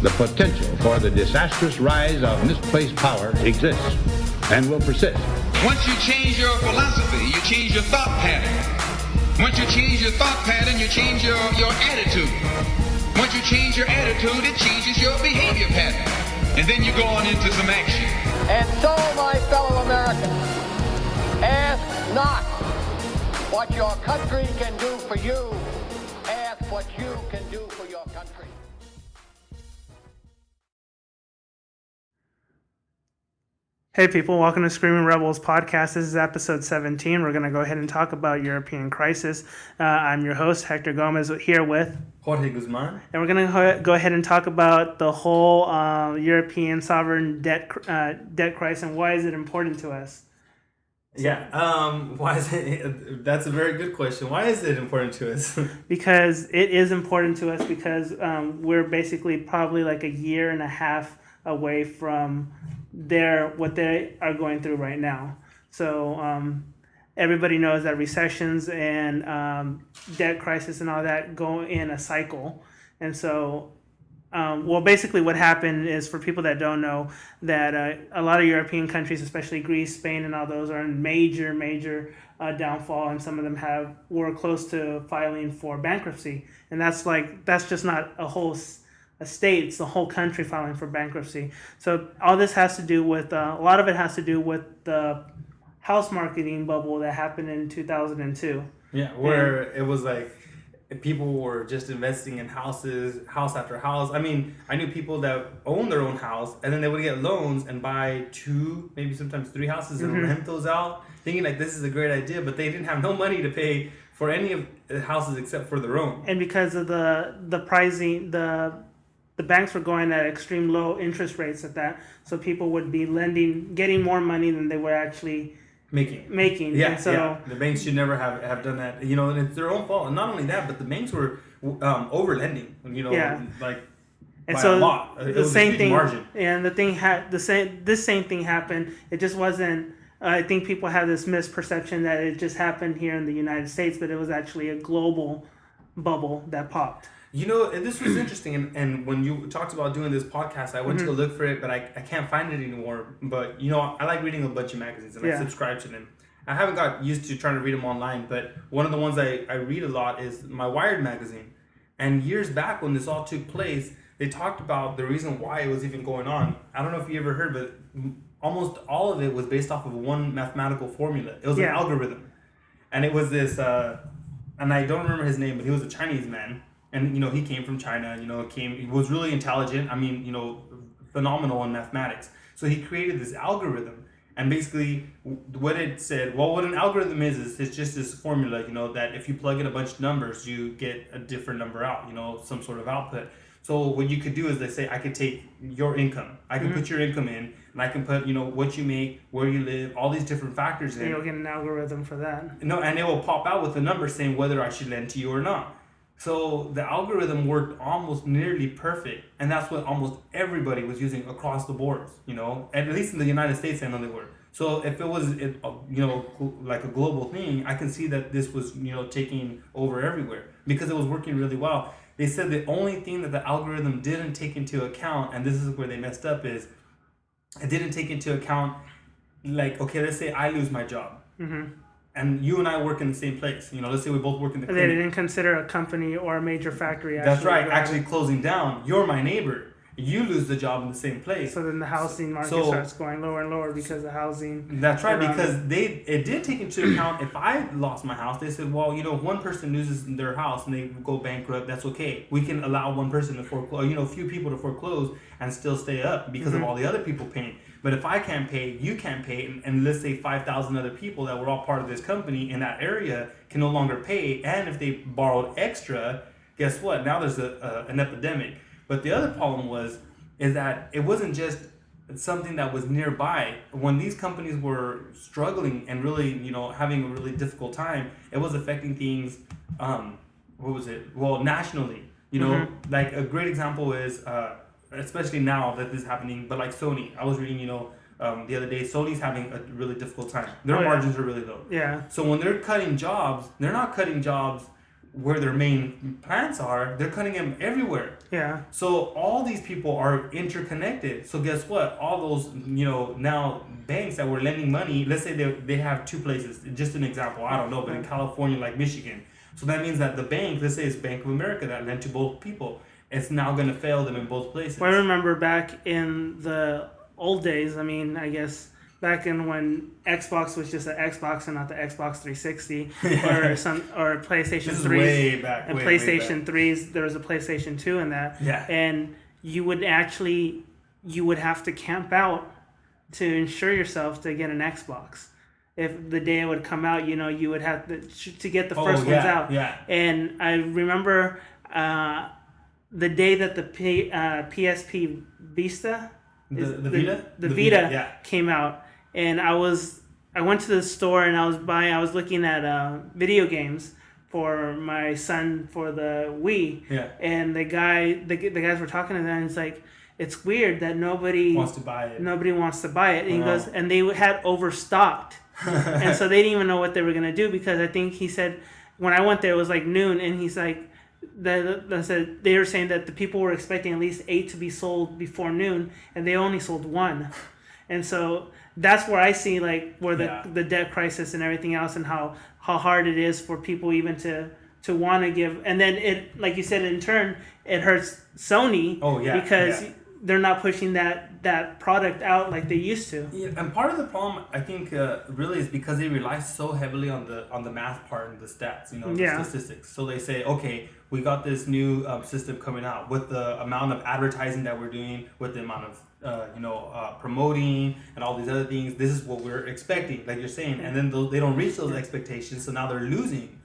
The potential for the disastrous rise of misplaced power exists and will persist. Once you change your philosophy, you change your thought pattern. Once you change your thought pattern, you change your attitude. Once you change your attitude, it changes your behavior pattern. And then you go on into some action. And so, my fellow Americans, ask not what your country can do for you. Ask what you can do for your country. Hey people, welcome to Screaming Rebels podcast. This is episode 17. We're going to go ahead and talk about European crisis. I'm your host, Hector Gomez, here with Jorge Guzman. And we're going to go ahead and talk about the whole European sovereign debt crisis and why is it important to us? Why is it? That's a very good question. Why is it important to us? Because it is important to us because we're basically probably like a year and a half away from what they are going through right now. So everybody knows that recessions and debt crisis and all that go in a cycle. And so, basically what happened is, for people that don't know, that a lot of European countries, especially Greece, Spain, and all those, are in major downfall, and some of them were close to filing for bankruptcy. And that's just not a state, it's the whole country filing for bankruptcy. So all this has to do with, a lot of it has to do with the house marketing bubble that happened in 2002. Yeah, where it was like people were just investing in house after house. I mean, I knew people that owned their own house, and then they would get loans and buy 2, maybe sometimes 3 houses and rent those out, thinking like this is a great idea, but they didn't have no money to pay for any of the houses except for their own. And because of the pricing, the banks were going at extreme low interest rates at that, so people would be getting more money than they were actually making. Yeah, and so the banks should never have done that. You know, and it's their own fault. And not only that, but the banks were over lending. You know, like and by so a lot. It the was same a huge thing, margin. and this same thing happened. It just wasn't. I think people have this misperception that it just happened here in the United States, but it was actually a global bubble that popped. You know, and this was interesting, and when you talked about doing this podcast, I went to go look for it, but I can't find it anymore. But, you know, I like reading a bunch of magazines, and I subscribe to them. I haven't got used to trying to read them online, but one of the ones I read a lot is my Wired magazine. And years back when this all took place, they talked about the reason why it was even going on. I don't know if you ever heard, but almost all of it was based off of one mathematical formula. It was an algorithm. And it was this, and I don't remember his name, but he was a Chinese man. And, you know, he came from China, you know, he was really intelligent. I mean, you know, phenomenal in mathematics. So he created this algorithm. And basically what it said, what an algorithm is it's just this formula, you know, that if you plug in a bunch of numbers, you get a different number out, you know, some sort of output. So what you could do is they say, I could take your income. I can put your income in, and I can put, you know, what you make, where you live, all these different factors in. And you'll get an algorithm for that. No, and it will pop out with a number saying whether I should lend to you or not. So the algorithm worked almost nearly perfect, and that's what almost everybody was using across the boards, you know, at least in the United States, I know they were. So if it was, you know, like a global thing, I can see that this was, you know, taking over everywhere because it was working really well. They said the only thing that the algorithm didn't take into account, and this is where they messed up, is it didn't take into account, like, okay, let's say I lose my job. And you and I work in the same place. You know, let's say we both work in the clinic. They didn't consider a company or a major factory. That's right. Actually closing down. You're my neighbor. You lose the job in the same place. So then the housing market starts going lower and lower because of housing. That's right, because it did take into account if I lost my house, they said, well, you know, if one person loses their house and they go bankrupt, that's okay. We can allow one person to foreclose, you know, a few people to foreclose and still stay up because of all the other people paying. But if I can't pay, you can't pay, and let's say 5,000 other people that were all part of this company in that area can no longer pay, and if they borrowed extra, guess what? Now there's an epidemic. But the other problem is that it wasn't just something that was nearby. When these companies were struggling and really, you know, having a really difficult time, it was affecting things, nationally. You know, like a great example is, especially now that this is happening, but like Sony. I was reading, you know, the other day, Sony's having a really difficult time. Their margins are really low. Yeah. So when they're cutting jobs, they're not cutting jobs where their main plants are, they're cutting them everywhere. Yeah. So all these people are interconnected. So guess what? All those, now banks that were lending money, let's say they have two places. Just an example, I don't know, but in California, like Michigan. So that means that the bank, let's say it's Bank of America that lent to both people, it's now going to fail them in both places. Well, I remember back in the old days, I guess back in when Xbox was just an Xbox and not the Xbox 360 or PlayStation 3s. This is way back. And way PlayStation back. 3s, there was a PlayStation 2 in that. Yeah. And you would have to camp out to ensure yourself to get an Xbox. If the day it would come out, you would have to get the first ones out. Yeah. And I remember the day that the PSP Vita, The Vita? Vita came out, and I went to the store and I was looking at video games for my son for the Wii. Yeah. And the guys were talking to them, and it's like, it's weird that nobody wants to buy it. Nobody wants to buy it. And he goes, and they had overstocked. And so they didn't even know what they were going to do, because I think he said when I went there it was like noon, and he's like, they were saying that the people were expecting at least 8 to be sold before noon, and they only sold 1. And so that's where I see like where the debt crisis and everything else, and how hard it is for people even to want to give. And then it, like you said, in turn it hurts Sony. Because they're not pushing that product out like they used to. Yeah, and part of the problem, I think, really is because they rely so heavily on the math part and the stats, the statistics. So they say, okay, we got this new system coming out with the amount of advertising that we're doing, with the amount of promoting and all these other things. This is what we're expecting, like you're saying, and then they don't reach those expectations, so now they're losing.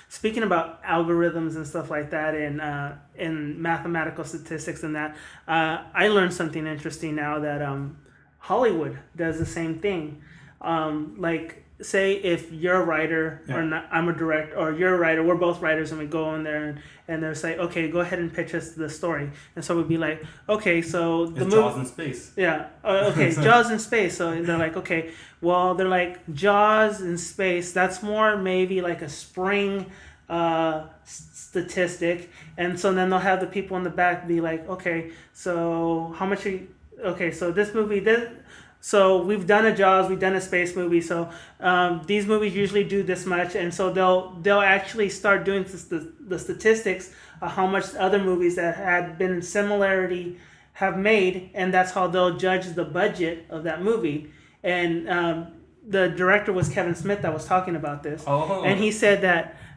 Speaking about algorithms and stuff like that, and mathematical statistics and that, I learned something interesting now that Hollywood does the same thing. Like, say if you're a writer or not, I'm a director, or you're a writer, we're both writers, and we go in there and they're say, okay, go ahead and pitch us the story. And so we'd be like, okay, so the movie, Jaws in space. Yeah. Okay, Jaws in space. So they're like, okay, well, they're like, Jaws in space, that's more maybe like a spring statistic. And so then they'll have the people in the back be like, okay, so how much are you, okay, so this movie, so we've done a Jaws, we've done a space movie, so these movies usually do this much, and so they'll actually start doing the statistics of how much other movies that had been similarity have made, and that's how they'll judge the budget of that movie. And the director was Kevin Smith that was talking about this, and he said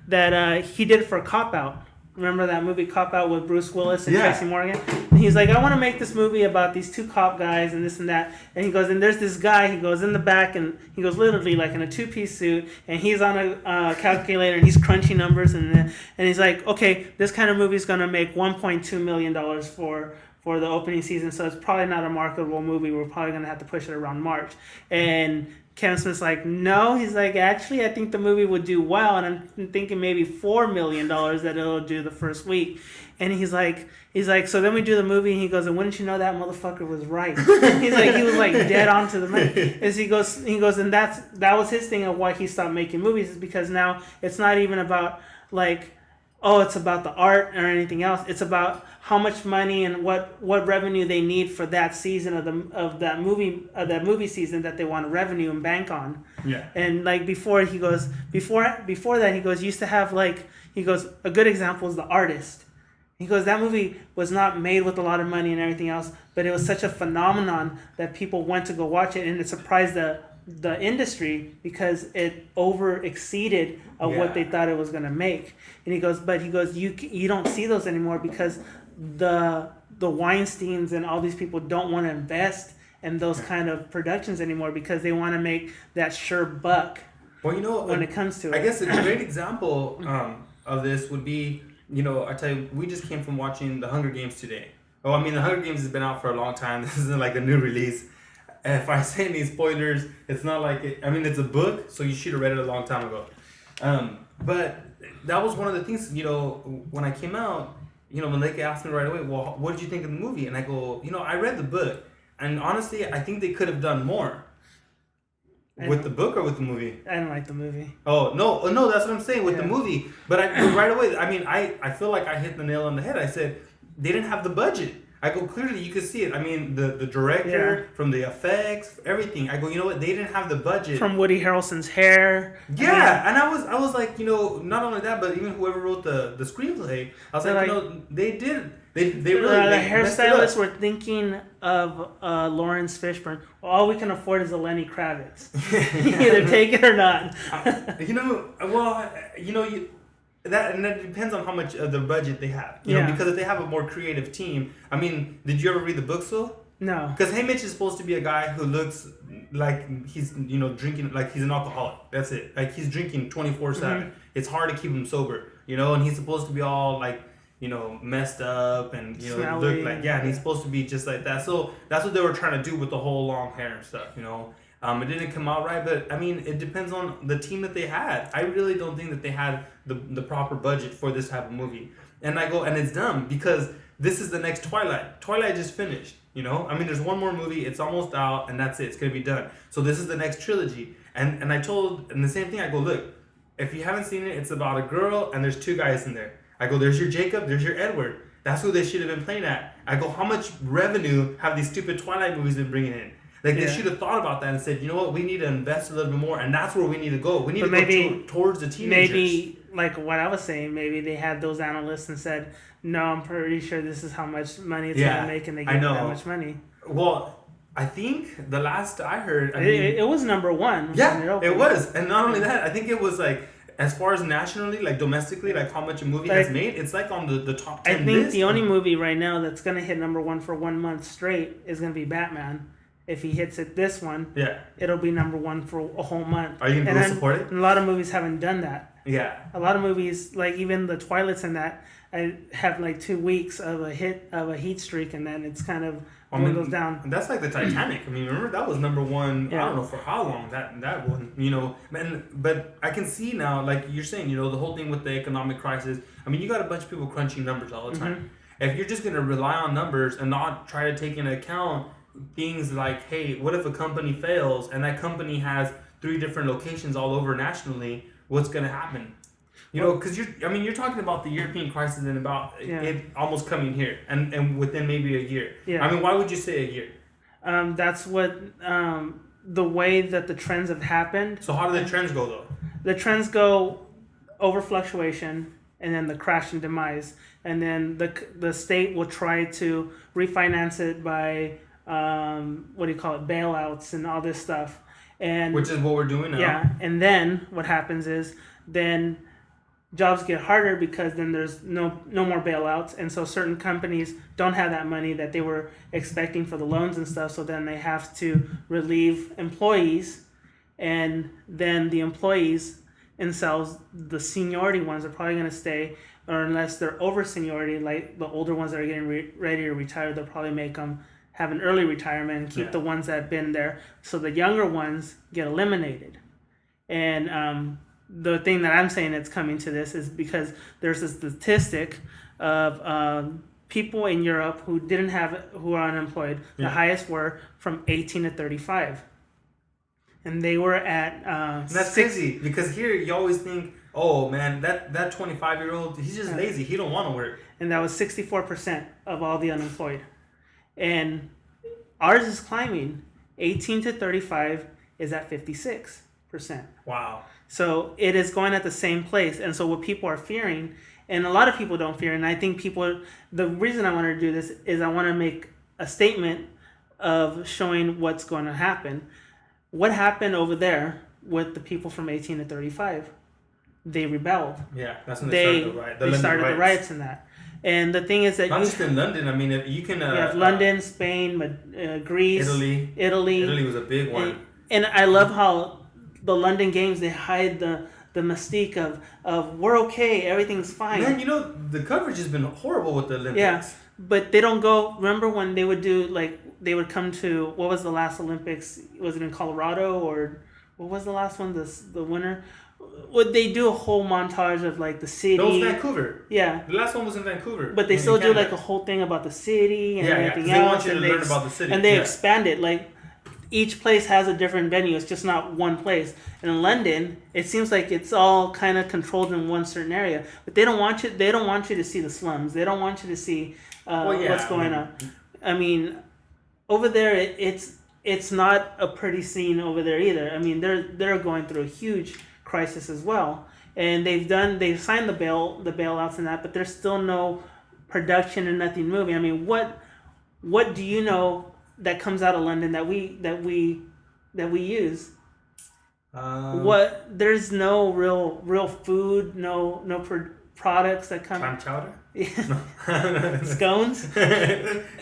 that he did it for Cop Out. Remember that movie Cop Out with Bruce Willis and Tracy Morgan? And he's like, I want to make this movie about these two cop guys and this and that. And he goes, and there's this guy, he goes in the back, and he goes literally like in a 2-piece suit, and he's on a calculator, and he's crunching numbers, and he's like, okay, this kind of movie is going to make $1.2 million for the opening season, so it's probably not a marketable movie. We're probably going to have to push it around March. And Kevin Smith's like, no. He's like, actually, I think the movie would do well, and I'm thinking maybe $4 million that it'll do the first week. And he's like, so then we do the movie, and he goes, and wouldn't you know that motherfucker was right? He's like, he was like dead on to the money. As he goes, and that was his thing of why he stopped making movies, is because now it's not even about like, oh, it's about the art or anything else. It's about how much money and what revenue they need for that season of that movie season that they want to revenue and bank on. Yeah. And like before that he goes, used to have like, he goes, a good example is The Artist. He goes, that movie was not made with a lot of money and everything else, but it was such a phenomenon that people went to go watch it, and it surprised the industry because it over exceeded what they thought it was going to make. And he goes, you don't see those anymore because the Weinsteins and all these people don't want to invest in those kind of productions anymore because they want to make that sure buck. Well, when it comes to it, I guess a great example of this would be, I tell you, we just came from watching The Hunger Games today. Oh, I mean, The Hunger Games has been out for a long time. This isn't like a new release. If I say any spoilers, it's not like it. I mean, it's a book, so you should have read it a long time ago. But that was one of the things, when I came out, Malika asked me right away, well, what did you think of the movie? And I go, I read the book, and honestly, I think they could have done more. With the book or with the movie? I didn't like the movie. Oh no, that's what I'm saying with the Yeah. movie. But right away, I mean, I feel like I hit the nail on the head. I said they didn't have the budget. I go, clearly you could see it. I mean, the director, from the effects, everything. I go, you know what? They didn't have the budget. From Woody Harrelson's hair. Yeah, and I was like, you know, not only that, but even whoever wrote the screenplay, I was They're like, like- you know, they really The they messed it up. hairstylists were thinking of Lawrence Fishburne. Well, all we can afford is a Lenny Kravitz. Either take it or not. You know, well, you know, that depends on how much of the budget they have. You know, Yeah. because if they have a more creative team, I mean, did you ever read the book, Phil? No. Because Haymitch is supposed to be a guy who looks like he's, you know, drinking, like he's an alcoholic. That's it. Like he's drinking 24/7. It's hard to keep him sober, you know, and he's supposed to be all like, you know, messed up and, you know, Smelly. look like, yeah, and he's supposed to be just like that. So that's what they were trying to do with the whole long hair and stuff, you know. It didn't come out right, but I mean, it depends on the team that they had. I really don't think that they had the proper budget for this type of movie. And I go, and it's dumb because this is the next Twilight. Twilight just finished, you know? I mean, there's one more movie, it's almost out, and that's it. It's going to be done. So this is the next trilogy. And the same thing, I go, look, if you haven't seen it, it's about a girl, and there's two guys in there. I go, there's your Jacob, there's your Edward. That's who they should have been playing at. I go, how much revenue have these stupid Twilight movies been bringing in? Like, they should have thought about that and said, you know what, we need to invest a little bit more, and that's where we need to go. We need But to go towards the teenagers. Maybe, like what I was saying, maybe they had those analysts and said, no, I'm pretty sure this is how much money it's going to make, and they give that much money. Well, I think the last I heard, It was number one. Yeah, it was. And not only that, I think it was like, as far as nationally, like domestically, like how much a movie has made, it's like on the top 10 I think list. the only movie right now that's going to hit number one for 1 month straight is going to be Batman. If he hits it this one, it'll be number one for a whole month. Are you going to support it? A lot of movies haven't done that. Yeah. A lot of movies, like even the Twilights and that, I have like 2 weeks of a heat streak, and then it's kind of goes down. That's like the Titanic. I mean, remember that was number one. Yeah. I don't know for how long that one. You know, but I can see now, like you're saying, you know, the whole thing with the economic crisis. I mean, you got a bunch of people crunching numbers all the time. If you're just gonna rely on numbers and not try to take into account things like, hey, what if a company fails and that company has 3 different locations all over nationally? What's gonna happen? You know, because you're talking about the European crisis and about it almost coming here and within maybe a year. Yeah. I mean, why would you say a year? That's what the way that the trends have happened. So how do the trends go though? The trends go over fluctuation, and then the crash and demise, and then the state will try to refinance it by bailouts and all this stuff, and which is what we're doing now. Yeah, and then what happens is then jobs get harder because then there's no more bailouts, and so certain companies don't have that money that they were expecting for the loans and stuff, so then they have to relieve employees, and then the employees themselves, the seniority ones, are probably going to stay, or unless they're over seniority, like the older ones that are getting ready to retire, they'll probably make them have an early retirement and keep the ones that have been there, so the younger ones get eliminated. And the thing that I'm saying that's coming to this is because there's a statistic of people in Europe who are unemployed. The highest were from 18 to 35. And they were at that's crazy, because here you always think, oh man, that 25-year-old, he's just lazy, he don't want to work. And that was 64% of all the unemployed. And ours is climbing. 18 to 35 is at 56%. Wow. So it is going at the same place. And so what people are fearing, and a lot of people don't fear, and I think the reason I want to do this is I want to make a statement of showing what's going to happen. What happened over there with the people from 18 to 35? They rebelled. Yeah, that's when they started the riots and that. And the thing is that not just in London. I mean, you can. You have London, Spain, Greece, Italy. Italy was a big one. And I love how the London Games, they hide the mystique of we're okay, everything's fine. Man, you know, the coverage has been horrible with the Olympics. Yeah, but they don't go. Remember when they would do they would come to, what was the last Olympics? Was it in Colorado, or what was the last one? The winner. Would they do a whole montage of the city? That was Vancouver. Yeah. The last one was in Vancouver. But they still do a whole thing about the city and everything else. They want you to learn about the city. And they expand it. each place has a different venue. It's just not one place. And in London, it seems like it's all kind of controlled in one certain area. But they don't want you. They don't want you to see the slums. They don't want you to see what's going on. I mean, over there, it's not a pretty scene over there either. I mean, they're going through a huge crisis as well. And they've signed the bailouts and that, but there's still no production and nothing moving. I mean, what do you know that comes out of London that we use? There's no real food, no products that come. Clam chowder? Yeah. Scones?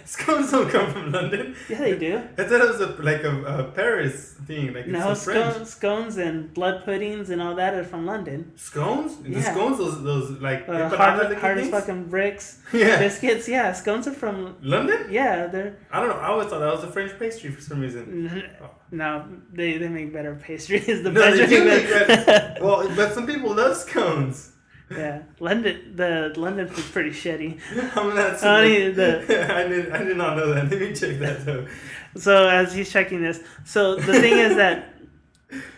Scones don't come from London. Yeah, they do. I thought it was a Paris thing. Like No, it's French. scones and blood puddings and all that are from London. Scones? The Yeah. scones, those like Hard as fucking bricks. Yeah. Biscuits. Yeah, scones are from London? Yeah, they're. I don't know. I always thought that was a French pastry for some reason. No, they make better pastries. The No, they Belgians do make make better. that. Well, but some people love scones. Yeah, the London food's pretty shitty. I'm not. Only I did not know that. Let me check that though. So as he's checking this, so the thing is that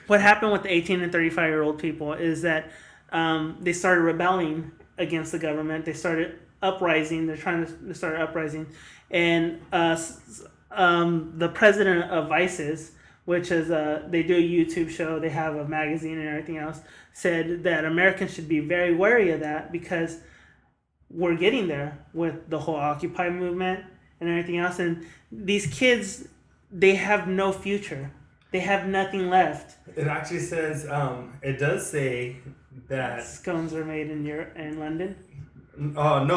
what happened with the 18 and 35-year-old people is that they started rebelling against the government. They started uprising. They're trying to start an uprising, and the president of ISIS, which is they do a YouTube show, they have a magazine and everything else, said that Americans should be very wary of that because we're getting there with the whole Occupy movement and everything else. And these kids, they have no future. They have nothing left. It actually says, it does say that. Scones are made in London. From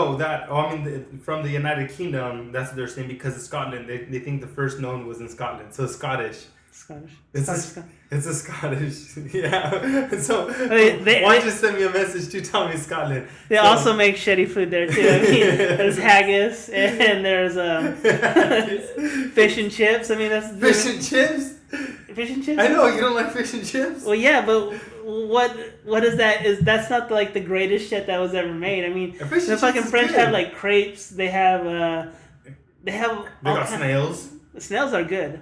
the United Kingdom, that's what they're saying because of Scotland. They think the first known was in Scotland, so Scottish. Scottish. It's a Scottish, yeah. So They why don't you send me a message to tell me Scotland? They also make shitty food there too. I mean, there's haggis and there's fish and chips. I mean, that's fish and chips. Fish and chips. I know you don't like fish and chips. Well, yeah, but what is that? That's not the greatest shit that was ever made. I mean, the fucking French have like crepes. They have They got snails. Snails are good.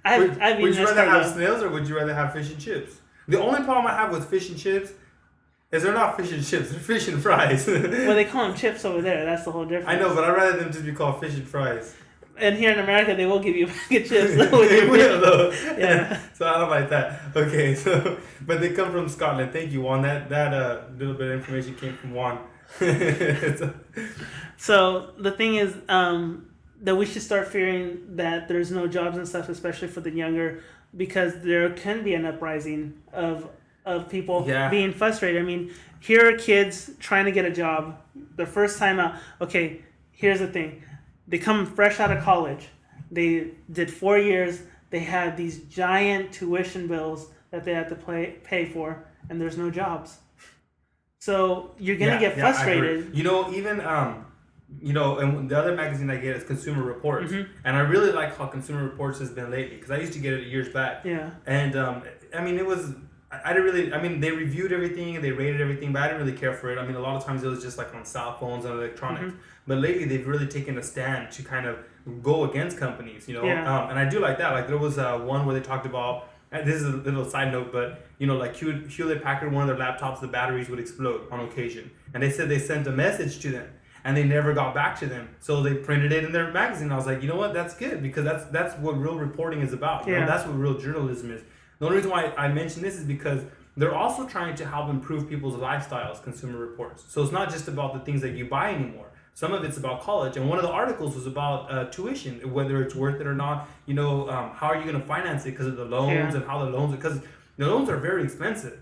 Would you rather have snails or would you rather have fish and chips? The only problem I have with fish and chips is they're not fish and chips, they're fish and fries. Well, they call them chips over there. That's the whole difference. I know, but I'd rather them just be called fish and fries. And here in America, they will give you a bag of chips. They will, though. Yeah. So I don't like that. Okay, but they come from Scotland. Thank you, Juan. That little bit of information came from Juan. So the thing is, that we should start fearing that there's no jobs and stuff, especially for the younger, because there can be an uprising of people being frustrated. I mean, here are kids trying to get a job, their first time out. Okay, here's the thing. They come fresh out of college. They did 4 years. They had these giant tuition bills that they have to pay for, and there's no jobs. So you're going to get frustrated. Even... and the other magazine I get is Consumer Reports, and I really like how Consumer Reports has been lately because I used to get it years back. Yeah. And I didn't really. I mean, they reviewed everything and they rated everything, but I didn't really care for it. I mean, a lot of times it was just like on cell phones and electronics. But lately, they've really taken a stand to kind of go against companies. And I do like that. Like there was one where they talked about. And this is a little side note, but like Hewlett Packard, one of their laptops, the batteries would explode on occasion, and they said they sent a message to them. And they never got back to them, so they printed it in their magazine. I was like, you know what? That's good because that's what real reporting is about. That's what real journalism is. The only reason why I mention this is because they're also trying to help improve people's lifestyles. Consumer Reports. So it's not just about the things that you buy anymore. Some of it's about college, and one of the articles was about tuition, whether it's worth it or not. How are you going to finance it because of the loans and how the loans, because the loans are very expensive.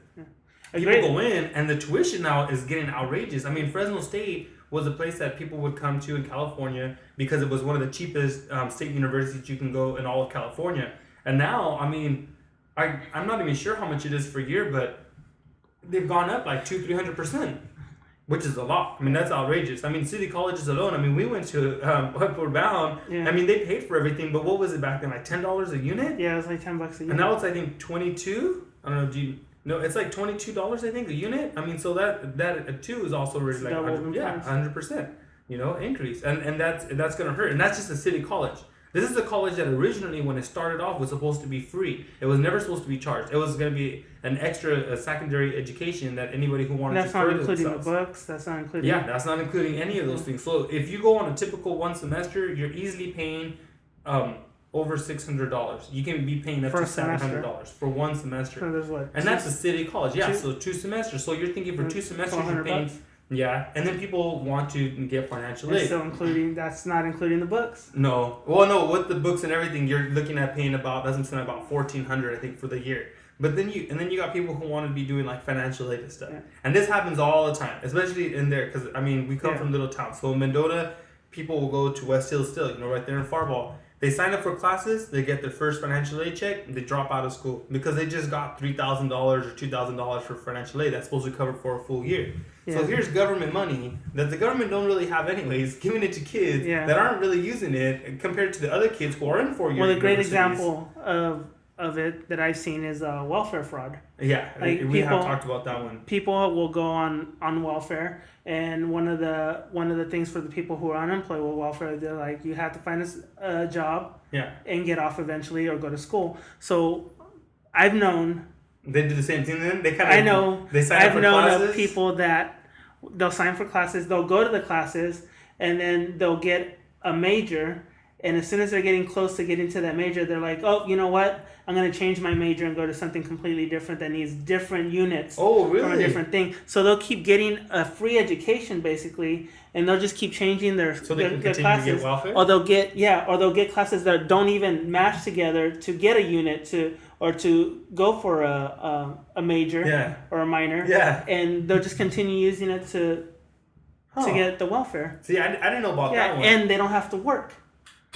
People go in, and the tuition now is getting outrageous. I mean, Fresno State was a place that people would come to in California because it was one of the cheapest state universities you can go in all of California. And now, I mean, I'm not even sure how much it is per year, but they've gone up like 200-300%, which is a lot. I mean, that's outrageous. I mean, city colleges alone. I mean, we went to Upward Bound. Yeah. I mean, they paid for everything, but what was it back then? Like $10 a unit? Yeah, it was like $10 a unit. And now it's I think $22. I don't know. No, it's like $22, I think, a unit. I mean, so that too is also really like 100%. Increase, and that's gonna hurt, and that's just a city college. This is a college that originally, when it started off, was supposed to be free. It was never supposed to be charged. It was going to be an extra secondary education that anybody who wanted That's to not further including themselves. the books. That's not including. Yeah, that's not including any of those things. So if you go on a typical one semester, you're easily paying over $600. You can be paying up For to a semester. $700 for one semester. So there's what? And that's a city college, yeah. Two- So 2 semesters. So you're thinking for 2 semesters, you're $1,200 paying, bucks? yeah. And then people want to get financial It's aid. still including. That's not including the books. No, well, no. With the books and everything, you're looking at paying about about $1,400, I think, for the year. But then you got people who want to be doing like financial aid and stuff, Yeah. and this happens all the time, especially in there, because I mean we come Yeah. from little towns. So in Mendota, people will go to West Hill still, right there in Farball. They sign up for classes, they get their first financial aid check, and they drop out of school because they just got $3,000 or $2,000 for financial aid that's supposed to cover for a full year. So Yeah. here's government money that the government don't really have anyways, giving it to kids Yeah. that aren't really using it compared to the other kids who are in 4-year Well, a great universities. example of it that I've seen is welfare fraud. Yeah, Like, we have people- talked about that one. People will go on welfare, and one of the things for the people who are unemployed with welfare, they're like, you have to find a job Yeah, and get off eventually or go to school. So I've known, they do the same thing. Then they kind of I know, they sign up I've for known classes. of people that they'll sign for classes, they'll go to the classes, and then they'll get a major. And as soon as they're getting close to getting to that major, they're like, oh, you know what? I'm going to change my major and go to something completely different that needs different units Oh, from a really? different thing. So they'll keep getting a free education, basically, and they'll just keep changing their, So they their, can their continue to classes. get welfare? Or they'll get classes that don't even match together to get a unit to go for a major Yeah. or a minor. Yeah. And they'll just continue using it to get the welfare. See, I didn't know about Yeah, that one. and they don't have to work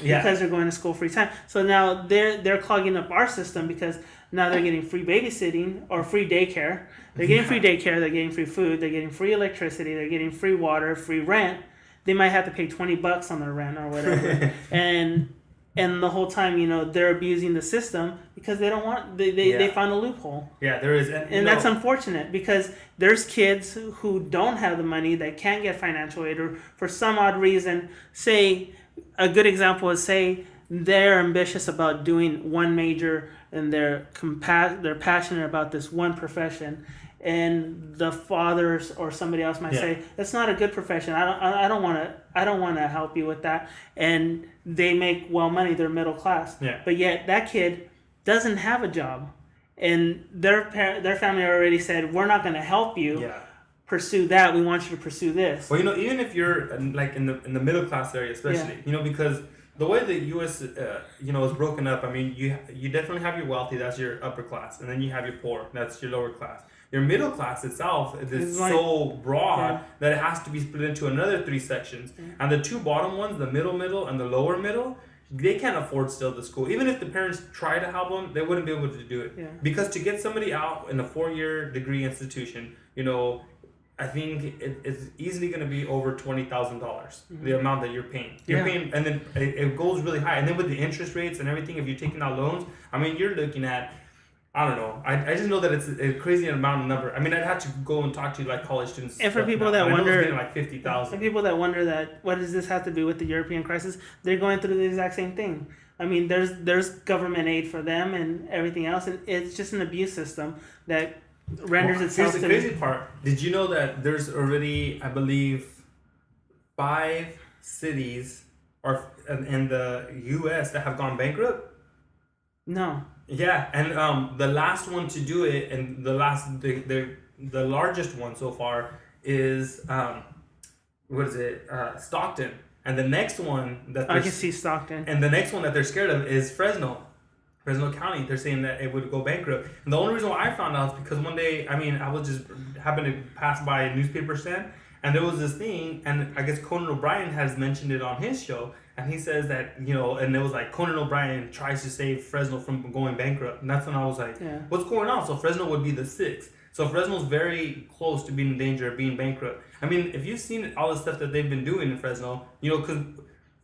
yeah. because they're going to school free time. So now they're clogging up our system because now they're getting free babysitting or free daycare. They're getting free daycare. They're getting free food. They're getting free electricity. They're getting free water, free rent. They might have to pay $20 on their rent or whatever, and the whole time, they're abusing the system because they don't want they found a loophole. Yeah, there is, And that's unfortunate because there's kids who don't have the money that can't get financial aid, or for some odd reason, say a good example is say they're ambitious about doing one major and they're passionate about this one profession, and the fathers or somebody else might say that's not a good profession. I don't want to help you with that, and they make well money. They're middle class, but yet that kid doesn't have a job, and their family already said we're not going to help you pursue that. We want you to pursue this. Well, even if you're like in the middle class area, especially, because the way the U.S. Is broken up. I mean, you definitely have your wealthy, that's your upper class, and then you have your poor, that's your lower class. Your middle class itself is so broad that it has to be split into another 3 sections. And the 2 bottom ones, the middle, and the lower middle, they can't afford still the school. Even if the parents try to help them, they wouldn't be able to do it. Yeah. Because to get somebody out in a 4-year degree institution, I think it's easily going to be over $20,000, the amount that you're paying. You're paying, and then it goes really high. And then with the interest rates and everything, if you're taking out loans, I mean, you're looking at, I don't know. I just know that it's a crazy amount of number. I mean, I'd have to go and talk to like college students. And for people now, that but I know wonder, it's getting like 50,000. For people that wonder that what does this have to do with the European crisis, they're going through the exact same thing. I mean, there's government aid for them and everything else, and it's just an abuse system that renders itself. Here's the crazy part. Did you know that there's already, I believe, 5 cities in the U.S. that have gone bankrupt? No. Yeah, and the last one to do it, and the largest one so far is Stockton, and the next one that I can see Stockton. and the next one that they're scared of is Fresno County. They're saying that it would go bankrupt, and the only reason why I found out is because one day, I was just happened to pass by a newspaper stand, and there was this thing, and I guess Conan O'Brien has mentioned it on his show. And he says that, and it was like Conan O'Brien tries to save Fresno from going bankrupt. And that's when I was like, what's going on? So Fresno would be the 6th. So Fresno's very close to being in danger of being bankrupt. I mean, if you've seen all the stuff that they've been doing in Fresno, because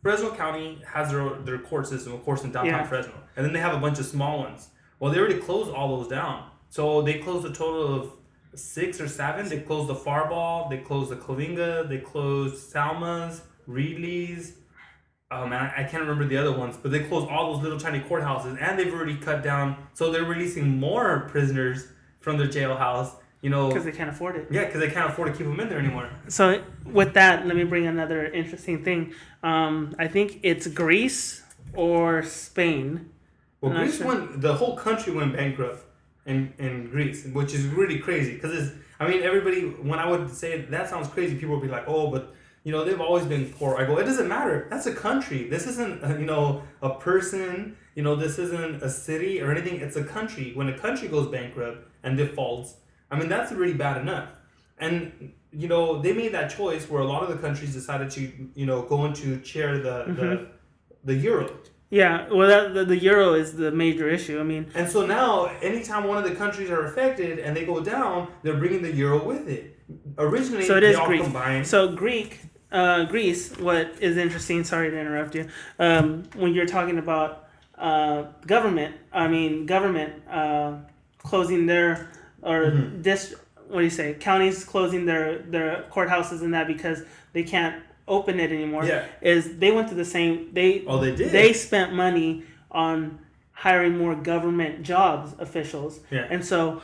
Fresno County has their court system, of course, in downtown Fresno. And then they have a bunch of small ones. Well, they already closed all those down. So they closed a total of 6 or 7. They closed the Farball. They closed the Coalinga. They closed Salma's, Reedley's. oh man, I can't remember the other ones, but they closed all those little tiny courthouses, and they've already cut down, so they're releasing more prisoners from their jailhouse, you know. Because they can't afford it. Yeah, because they can't afford to keep them in there anymore. So with that, let me bring another interesting thing. I think it's Greece or Spain. Well, I'm not Greece sure. the whole country went bankrupt in Greece, which is really crazy. Because everybody, when I would say that sounds crazy, people would be like, oh, but you know, they've always been poor. I go, it doesn't matter. That's a country. This isn't, you know, a person. You know, this isn't a city or anything. It's a country. When a country goes bankrupt and defaults, I mean, that's really bad enough. And, you know, they made that choice where a lot of the countries decided to, you know, go into chair the euro. Yeah, well, the euro is the major issue. I mean, And so now, anytime one of the countries are affected and they go down, they're bringing the euro with it. Originally, so it they is all Greece. combined. So Greece. What is interesting? Sorry to interrupt you. When you're talking about government closing their what do you say? Counties closing their courthouses and that because they can't open it anymore. Yeah. Is they went to the same. They did. They spent money on hiring more government jobs officials. Yeah. And so.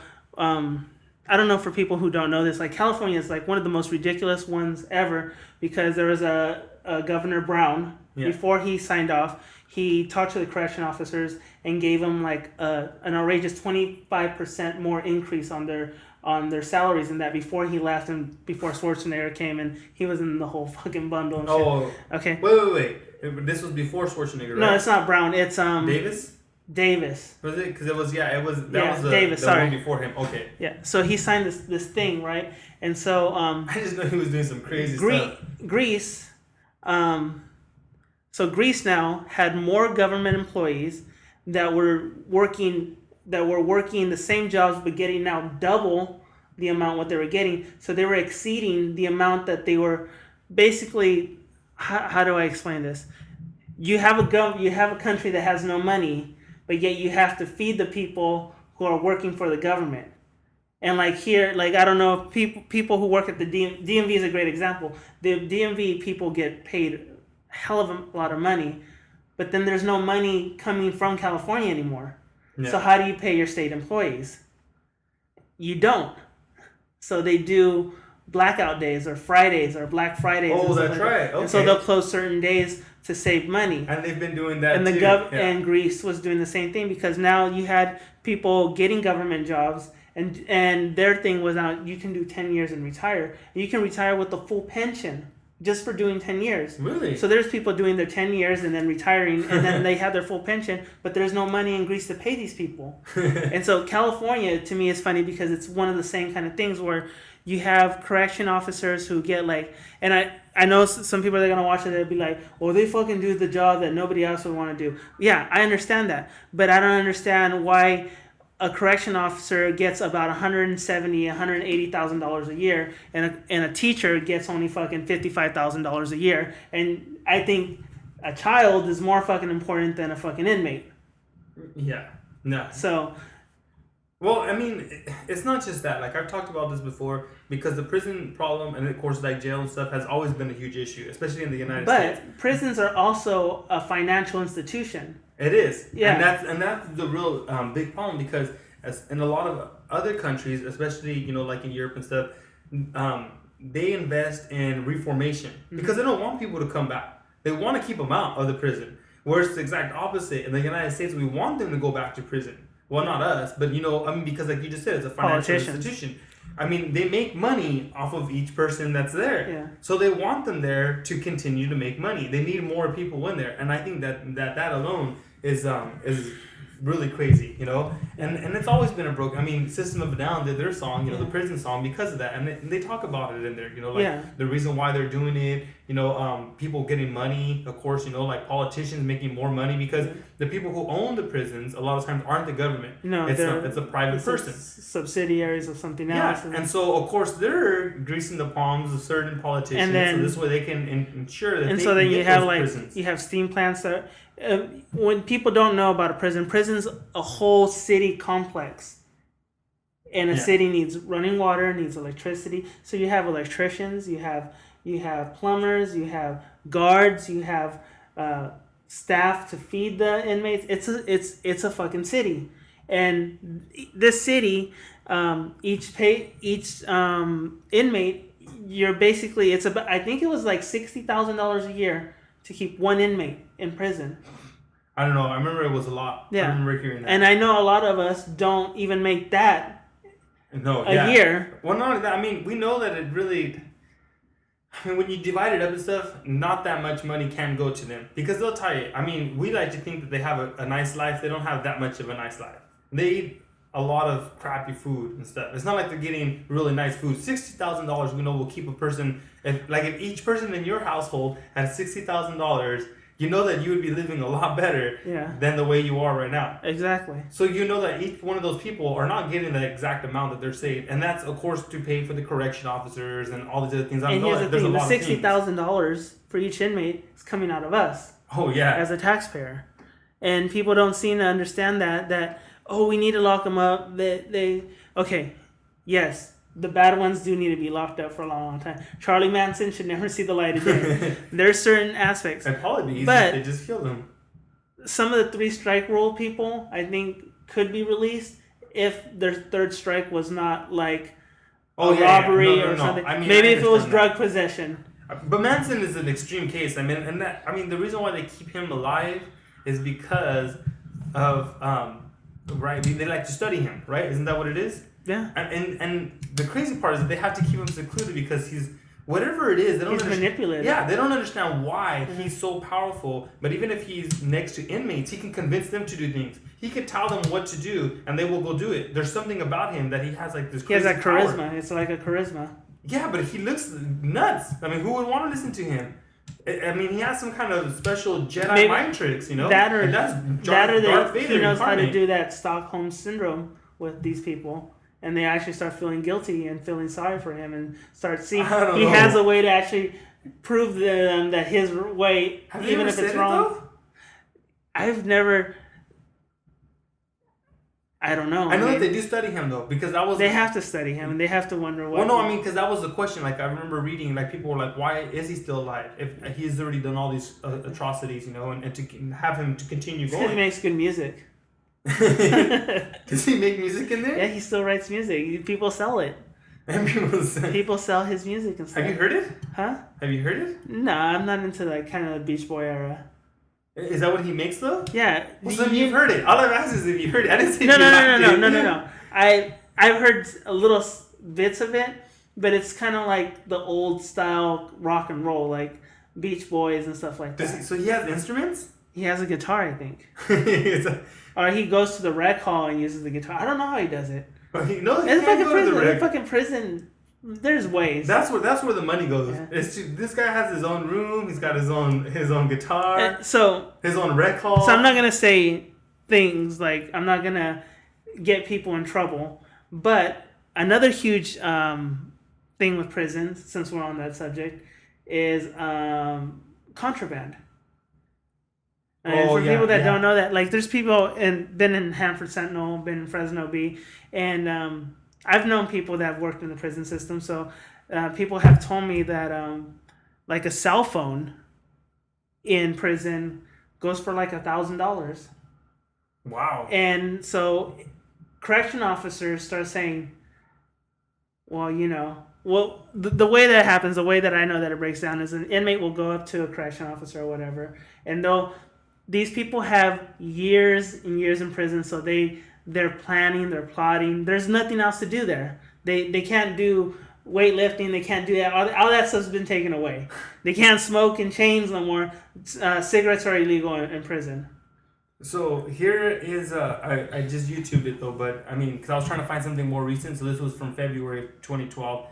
I don't know for people who don't know this, like California is like one of the most ridiculous ones ever because there was a Governor Brown, before he signed off, he talked to the correction officers and gave them like an outrageous 25% more increase on their salaries and that before he left and before Schwarzenegger came and he was in the whole fucking bundle and shit. Oh. Okay. Wait. This was before Schwarzenegger, right? No, it's not Brown. It's Davis? Davis. Was it? Because it was the Davis, one before him. Okay. Yeah. So he signed this thing, right? And so I just know he was doing some crazy stuff. Greece. So Greece now had more government employees that were working the same jobs but getting now double the amount what they were getting. So they were exceeding the amount that they were basically. How do I explain this? You have a country that has no money, but yet you have to feed the people who are working for the government. And like here, like I don't know, people who work at the DMV is a great example. The DMV people get paid a hell of a lot of money, but then there's no money coming from California anymore. Yeah. So how do you pay your state employees? You don't. So they do blackout days or Fridays or Black Fridays. Oh, that's like right. Okay. And so they'll close certain days to save money. And they've been doing that And too. And Greece was doing the same thing because now you had people getting government jobs and their thing was now you can do 10 years and retire. You can retire with the full pension just for doing 10 years. Really? So there's people doing their 10 years and then retiring and then they have their full pension, but there's no money in Greece to pay these people. And so California to me is funny because it's one of the same kind of things where you have correction officers who get like, and I know some people that are going to watch it, they'll be like, well, they fucking do the job that nobody else would want to do. Yeah, I understand that. But I don't understand why a correction officer gets about $170,000, $180,000 a year, and a teacher gets only fucking $55,000 a year. And I think a child is more fucking important than a fucking inmate. Yeah. No. So... Well, I mean, it's not just that. Like, I've talked about this before because the prison problem and, of course, like jail and stuff has always been a huge issue, especially in the United States. But prisons are also a financial institution. It is. Yeah. And that's the real big problem because in a lot of other countries, especially, you know, like in Europe and stuff, they invest in reformation because they don't want people to come back. They want to keep them out of the prison. Whereas it's the exact opposite. In the United States, we want them to go back to prison. Well, not us, but, you know, I mean, because like you just said, it's a financial institution. I mean, they make money off of each person that's there. Yeah. So they want them there to continue to make money. They need more people in there. And I think that alone is really crazy, you know? And it's always been a broken... I mean, System of a Down did their song, you know, the prison song, because of that. And they talk about it in there, you know, like the reason why they're doing it, you know, people getting money, of course, you know, like politicians making more money because the people who own the prisons a lot of times aren't the government. No, it's a private person. Subsidiaries of something else. Yeah, and so, of course, they're greasing the palms of certain politicians, and then, so this way they can ensure that. And they so then you have prisons. You have steam plants that when people don't know about a prison's a whole city complex, and a city needs running water, needs electricity. So you have electricians, you have plumbers, you have guards, you have staff to feed the inmates. It's a fucking city, and this city, each inmate, you're basically, it's about, I think it was like $60,000 a year to keep one inmate in prison. I don't know. I remember it was a lot. Yeah. I remember hearing that. And I know a lot of us don't even make that a year. Well, not only that, I mean, we know that it really... I mean, when you divide it up and stuff, not that much money can go to them. Because they'll tell you, I mean, we like to think that they have a nice life. They don't have that much of a nice life. They eat a lot of crappy food and stuff. It's not like they're getting really nice food. $60,000 we know will keep a person... If each person in your household had $60,000... You know that you would be living a lot better than the way you are right now. Exactly. So you know that each one of those people are not getting the exact amount that they're saved, and that's of course to pay for the correction officers and all these other things. And here's the thing: the $60,000 for each inmate is coming out of us. Oh yeah. As a taxpayer, and people don't seem to understand that we need to lock them up. Yes. The bad ones do need to be locked up for a long, long time. Charlie Manson should never see the light of day. There's certain aspects. It'd probably be easy if they just killed him. Some of the 3-strike rule people, I think, could be released if their third strike was not like robbery or something. I mean, maybe if it was drug possession. But Manson is an extreme case. I mean, the reason why they keep him alive is because of right. They like to study him, right? Isn't that what it is? Yeah. And the crazy part is that they have to keep him secluded because he's whatever it is. They don't manipulated. Yeah, they don't understand why he's so powerful. But even if he's next to inmates, he can convince them to do things. He can tell them what to do, and they will go do it. There's something about him that he has like this. He has crazy that charisma. power. It's like a charisma. Yeah, but he looks nuts. I mean, who would want to listen to him? I mean, he has some kind of special Jedi mind tricks, you know. That or Darth Vader he knows how to incarnate. do that Stockholm syndrome with these people. And they actually start feeling guilty and feeling sorry for him and start seeing he has a way to actually prove to them that his way, even if it's wrong. I've never. I don't know. I know that they do study him though, because that was. They have to study him and they have to wonder what. Well, no, I mean, because that was the question. Like I remember reading, like people were like, "Why is he still alive if he's already done all these atrocities, you know?" And to have him to continue going. Because he makes good music. Does he make music in there? Yeah, he still writes music. People sell it. And people sell his music and stuff. Have you heard it? Huh? Have you heard it? No, I'm not into like kind of the Beach Boy era. Is that what he makes though? Yeah. Well, so you've heard it. All I've asked is if you heard it. I didn't say no. I've heard a little bits of it, but it's kind of like the old style rock and roll, like Beach Boys and stuff like that. So he has instruments? He has a guitar, I think. Or he goes to the rec hall and uses the guitar. I don't know how he does it. It's fucking prison. There's ways. That's where the money goes. Yeah. This guy has his own room. He's got his own guitar. His own rec hall. So I'm not gonna say things like I'm not gonna get people in trouble. But another huge thing with prisons, since we're on that subject, is contraband. And for people that don't know that, like there's people been in Hanford Sentinel, been in Fresno B, and I've known people that have worked in the prison system. So people have told me that like a cell phone in prison goes for like $1,000. Wow. And so correction officers start saying, well, you know, the way that happens, the way that I know that it breaks down is an inmate will go up to a correction officer or whatever, and these people have years and years in prison, so they're planning, they're plotting. There's nothing else to do there. They can't do weightlifting. They can't do that. All that stuff's been taken away. They can't smoke in chains no more. Cigarettes are illegal in prison. So here is I just YouTubed it though, but I mean, because I was trying to find something more recent. So this was from February 2012.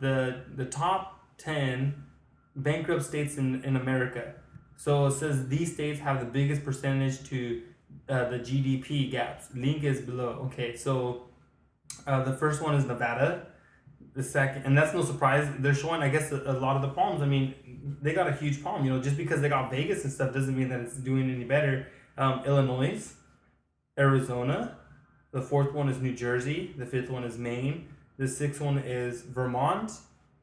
The top 10 bankrupt states in America. So it says these states have the biggest percentage to the GDP gaps. Link is below. Okay, so the first one is Nevada. The second, and that's no surprise. They're showing, I guess, a lot of the problems. I mean, they got a huge problem. You know, just because they got Vegas and stuff doesn't mean that it's doing any better. Illinois, Arizona. The fourth one is New Jersey. The fifth one is Maine. The sixth one is Vermont,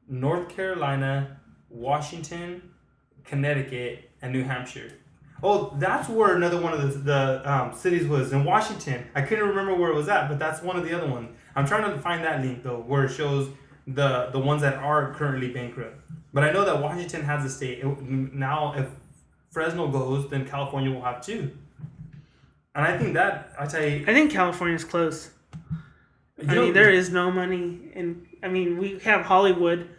North Carolina, Washington, Connecticut, and New Hampshire. Oh, that's where another one of the cities was, in Washington. I couldn't remember where it was at, but that's one of the other ones. I'm trying to find that link though, where it shows the ones that are currently bankrupt. But I know that Washington has a state. Now, if Fresno goes, then California will have two. And I think that, I tell you... I think California's close. I mean, there is no money in... I mean, we have Hollywood,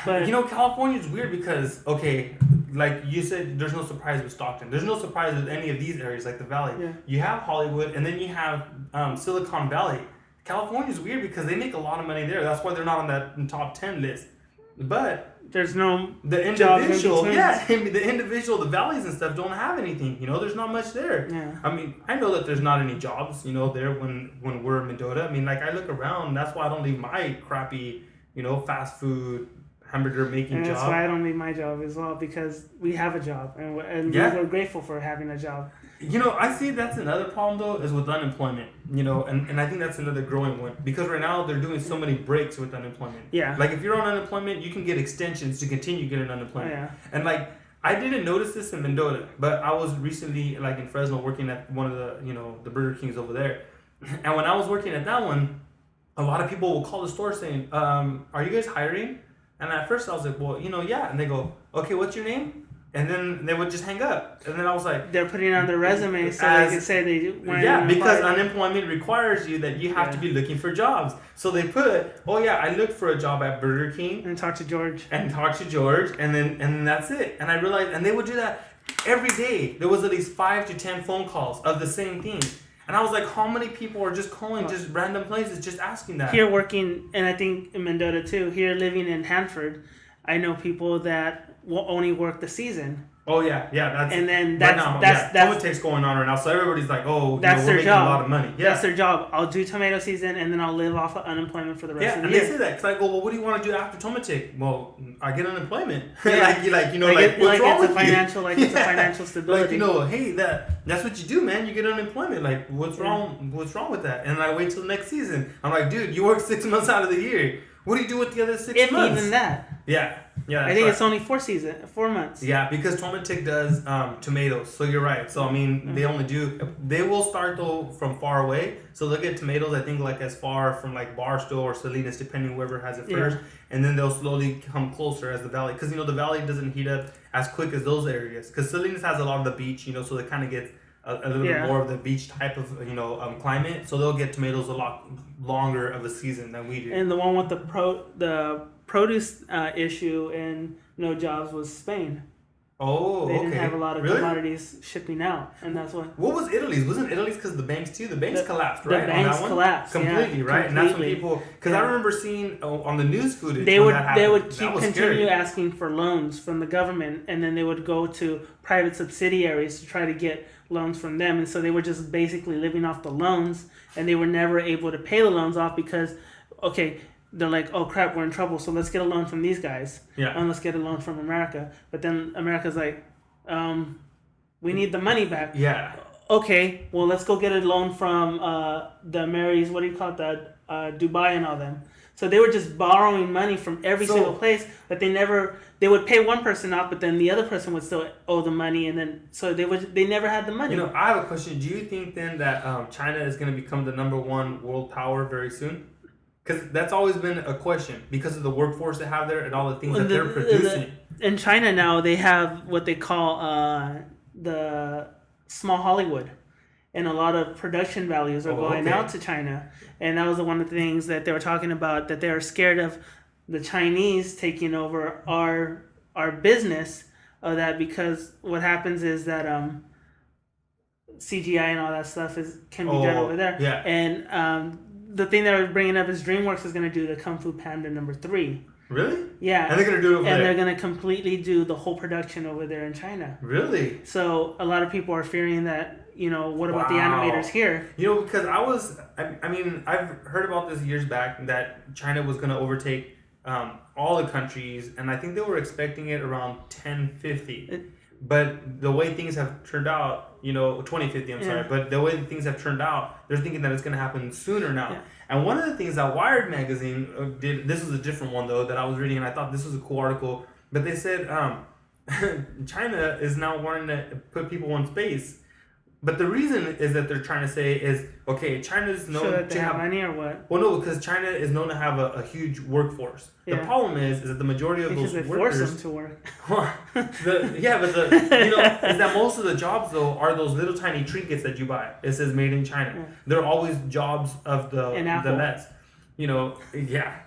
but... You know, California's weird because, okay, like you said, there's no surprise with Stockton. There's no surprise with any of these areas, like the Valley. Yeah. You have Hollywood, and then you have Silicon Valley. California's weird because they make a lot of money there. That's why they're not on that top 10 list. But... There's no the jobs in individual, between. yeah, the individual, the valleys and stuff don't have anything. You know, there's not much there. Yeah. I mean, I know that there's not any jobs, you know, there when we're in Mendota. I mean, like I look around. That's why I don't leave my crappy, you know, fast food hamburger making And job. that's why I don't leave my job as well, because we have a job and Yeah. we're grateful for having a job. You know, I see that's another problem though, is with unemployment. You know, and I think that's another growing one because right now they're doing so many breaks with unemployment. Yeah. Like if you're on unemployment, you can get extensions to continue getting unemployment. Oh, yeah. And like I didn't notice this in Mendota, but I was recently like in Fresno working at one of the, you know, the Burger Kings over there. And when I was working at that one, a lot of people will call the store saying, "Are you guys hiring?" And at first I was like, "Well, you know, yeah." And they go, "Okay, what's your name?" And then they would just hang up. And then I was like... They're putting on their resume so they can say they weren't Yeah, because employed. unemployment requires you that you have to be looking for jobs. So they put, "Oh yeah, I looked for a job at Burger King." And talk to George. And talk to George. And then that's it. And I realized... And they would do that every day. There was at least 5 to 10 phone calls of the same thing. And I was like, how many people are just calling just random places, just asking that? Here working, and I think in Mendota too, here living in Hanford, I know people that will only work the season. Oh yeah, that's And then right that's politics going on right now. So everybody's like, oh, that's we're their making job. a lot of money. Yeah, That's their job. I'll do tomato season and then I'll live off of unemployment for the rest yeah, of the and year. they say that because I go, well, what do you want to do after Tomatic? Well, I get unemployment. Yeah. like you know, what's wrong with it's a financial stability. Like, you know, hey, that's what you do, man. You get unemployment. Like, what's wrong? What's wrong with that? And I wait till next season. I'm like, dude, you work 6 months out of the year. What do you do with the other 6 if months? even that. Yeah. I think it's only 4 months. Yeah, because Tomatic does tomatoes, so you're right. So I mean, they will start though from far away. So they'll get tomatoes, I think, like as far from like Barstow or Salinas, depending whoever has it first, and then they'll slowly come closer as the valley, because you know the valley doesn't heat up as quick as those areas. Because Salinas has a lot of the beach, you know, so they kind of get a little bit more of the beach type of climate. So they'll get tomatoes a lot longer of a season than we do. And the one with the produce issue and no jobs was Spain. Oh, They okay. didn't have a lot of Really? commodities shipping out, and that's what. What was Italy's? Wasn't Italy's because the banks too? The banks collapsed, the right? banks on that one? collapsed, completely, yeah, right? And that's when completely. people, because I remember seeing on the news footage They when would that happened. they would That keep was continue scary. asking for loans from the government, and then they would go to private subsidiaries to try to get loans from them, and so they were just basically living off the loans, and they were never able to pay the loans off because, okay, they're like, oh crap, we're in trouble, so let's get a loan from these guys, and let's get a loan from America. But then America's like, we need the money back. Yeah. Okay, well let's go get a loan from the Marys, what do you call it, the Dubai and all them. So they were just borrowing money from every single place, but they would pay one person off, but then the other person would still owe the money, and then so they never had the money. You know, I have a question. Do you think then that China is going to become the #1 world power very soon? Because that's always been a question because of the workforce they have there and all the things that they're producing. In China now, they have what they call the small Hollywood, and a lot of production values are going out to China. And that was one of the things that they were talking about, that they are scared of the Chinese taking over our business of that, because what happens is that CGI and all that stuff can be done over there. Yeah. And the thing that I was bringing up is DreamWorks is going to do the Kung Fu Panda #3. Really? Yeah. And they're going to do it over there? And they're going to completely do the whole production over there in China. Really? So a lot of people are fearing that, what about the animators here? You know, because I mean, I've heard about this years back that China was going to overtake all the countries, and I think they were expecting it around 1050. But the way things have turned out, 2050, I'm sorry, but the way things have turned out, they're thinking that it's going to happen sooner now. Yeah. And one of the things that Wired magazine did, this was a different one though, that I was reading, and I thought this was a cool article, but they said China is now wanting to put people in space. But the reason is that they're trying to say is, okay, China's known So that they to have have money or what? well, no, because China is known to have a huge workforce. Yeah. The problem is that the majority of Because those they force workers, them to work. is that most of the jobs though are those little tiny trinkets that you buy. It says made in China. Yeah. They're always jobs of the And Apple. less.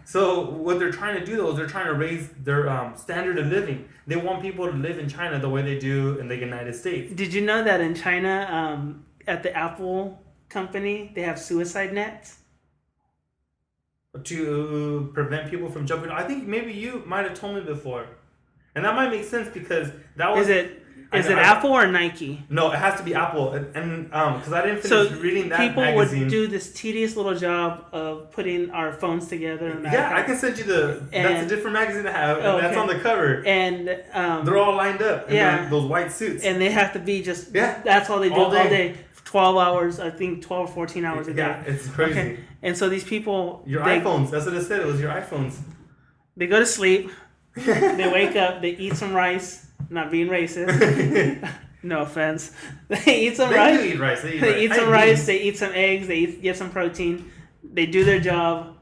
So what they're trying to do though is they're trying to raise their standard of living. They want people to live in China the way they do in the United States. Did you know that in China, at the Apple company, they have suicide nets? To prevent people from jumping. I think maybe you might have told me before, and that might make sense because that was. Is it Apple or Nike? No, it has to be Apple, and because I didn't finish reading that people magazine. would do this tedious little job of putting our phones together. And Yeah, I can send you that's a different magazine I have, and that's on the cover. And they're all lined up in those white suits, and they have to be just Yeah. That's all they do All all day. day. 12 hours, I think 12 or 14 hours a day. Yeah, it's crazy. Okay. And so these people, Your they, iPhones. That's what it said. It was your iPhones. they go to sleep, they wake up, they eat some rice, not being racist. No offense. They eat some rice. Do eat rice. They eat They rice. eat some rice, they eat some eggs, get some protein, they do their job,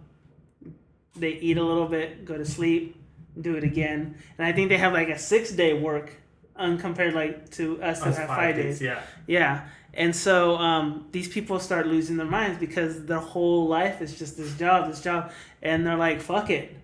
they eat a little bit, go to sleep, do it again. And I think they have like a 6-day work compared like to us that have 5 days. Yeah. Yeah. And so these people start losing their minds because their whole life is just this job. And they're like, fuck it.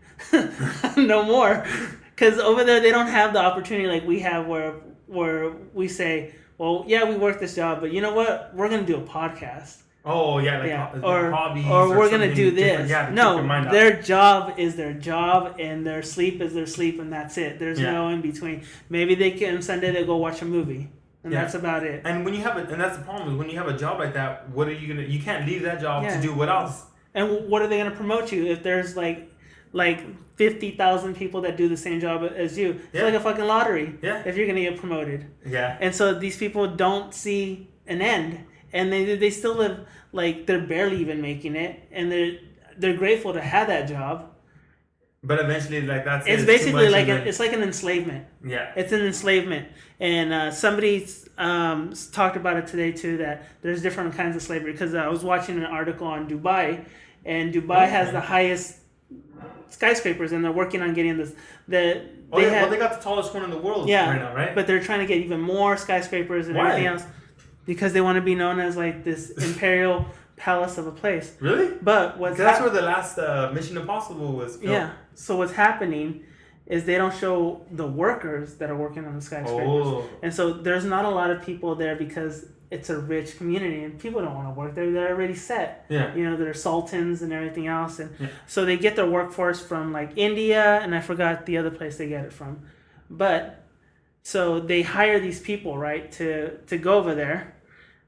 No more. Because over there, they don't have the opportunity like we have where we say, well, yeah, we work this job, but you know what? We're going to do a podcast. Oh, yeah. Like hobbies. Or we're going to something do different. this. Yeah, to keep your mind No, out. their job is their job and their sleep is their sleep and that's it. There's no in between. Maybe they can Sunday they go watch a movie. And that's about it. And when you have and that's the problem is when you have a job like that, what are you gonna? You can't leave that job Yeah. to do what else? And what are they going to promote you if there's like 50,000 people that do the same job as you? It's Yeah. like a fucking lottery. Yeah. If you're going to get promoted. Yeah. And so these people don't see an end, and they still live like they're barely even making it, and they're grateful to have that job. But eventually, like that's It's too basically much like and it's like an enslavement. yeah. It's an enslavement, and somebody talked about it today too. That there's different kinds of slavery because I was watching an article on Dubai, and Dubai has the highest skyscrapers, and they're working on getting this. They got the tallest one in the world right now, right? But they're trying to get even more skyscrapers and Why? everything else because they want to be known as like this imperial palace of a place. Really? But what's That's where the last Mission Impossible was filmed. yeah. So what's happening is they don't show the workers that are working on the skyscrapers. Oh. And so there's not a lot of people there because it's a rich community and people don't want to work there. They're already set. Yeah. You know, they're sultans and everything else. And so they get their workforce from like India and I forgot the other place they get it from. But so they hire these people, right, to go over there.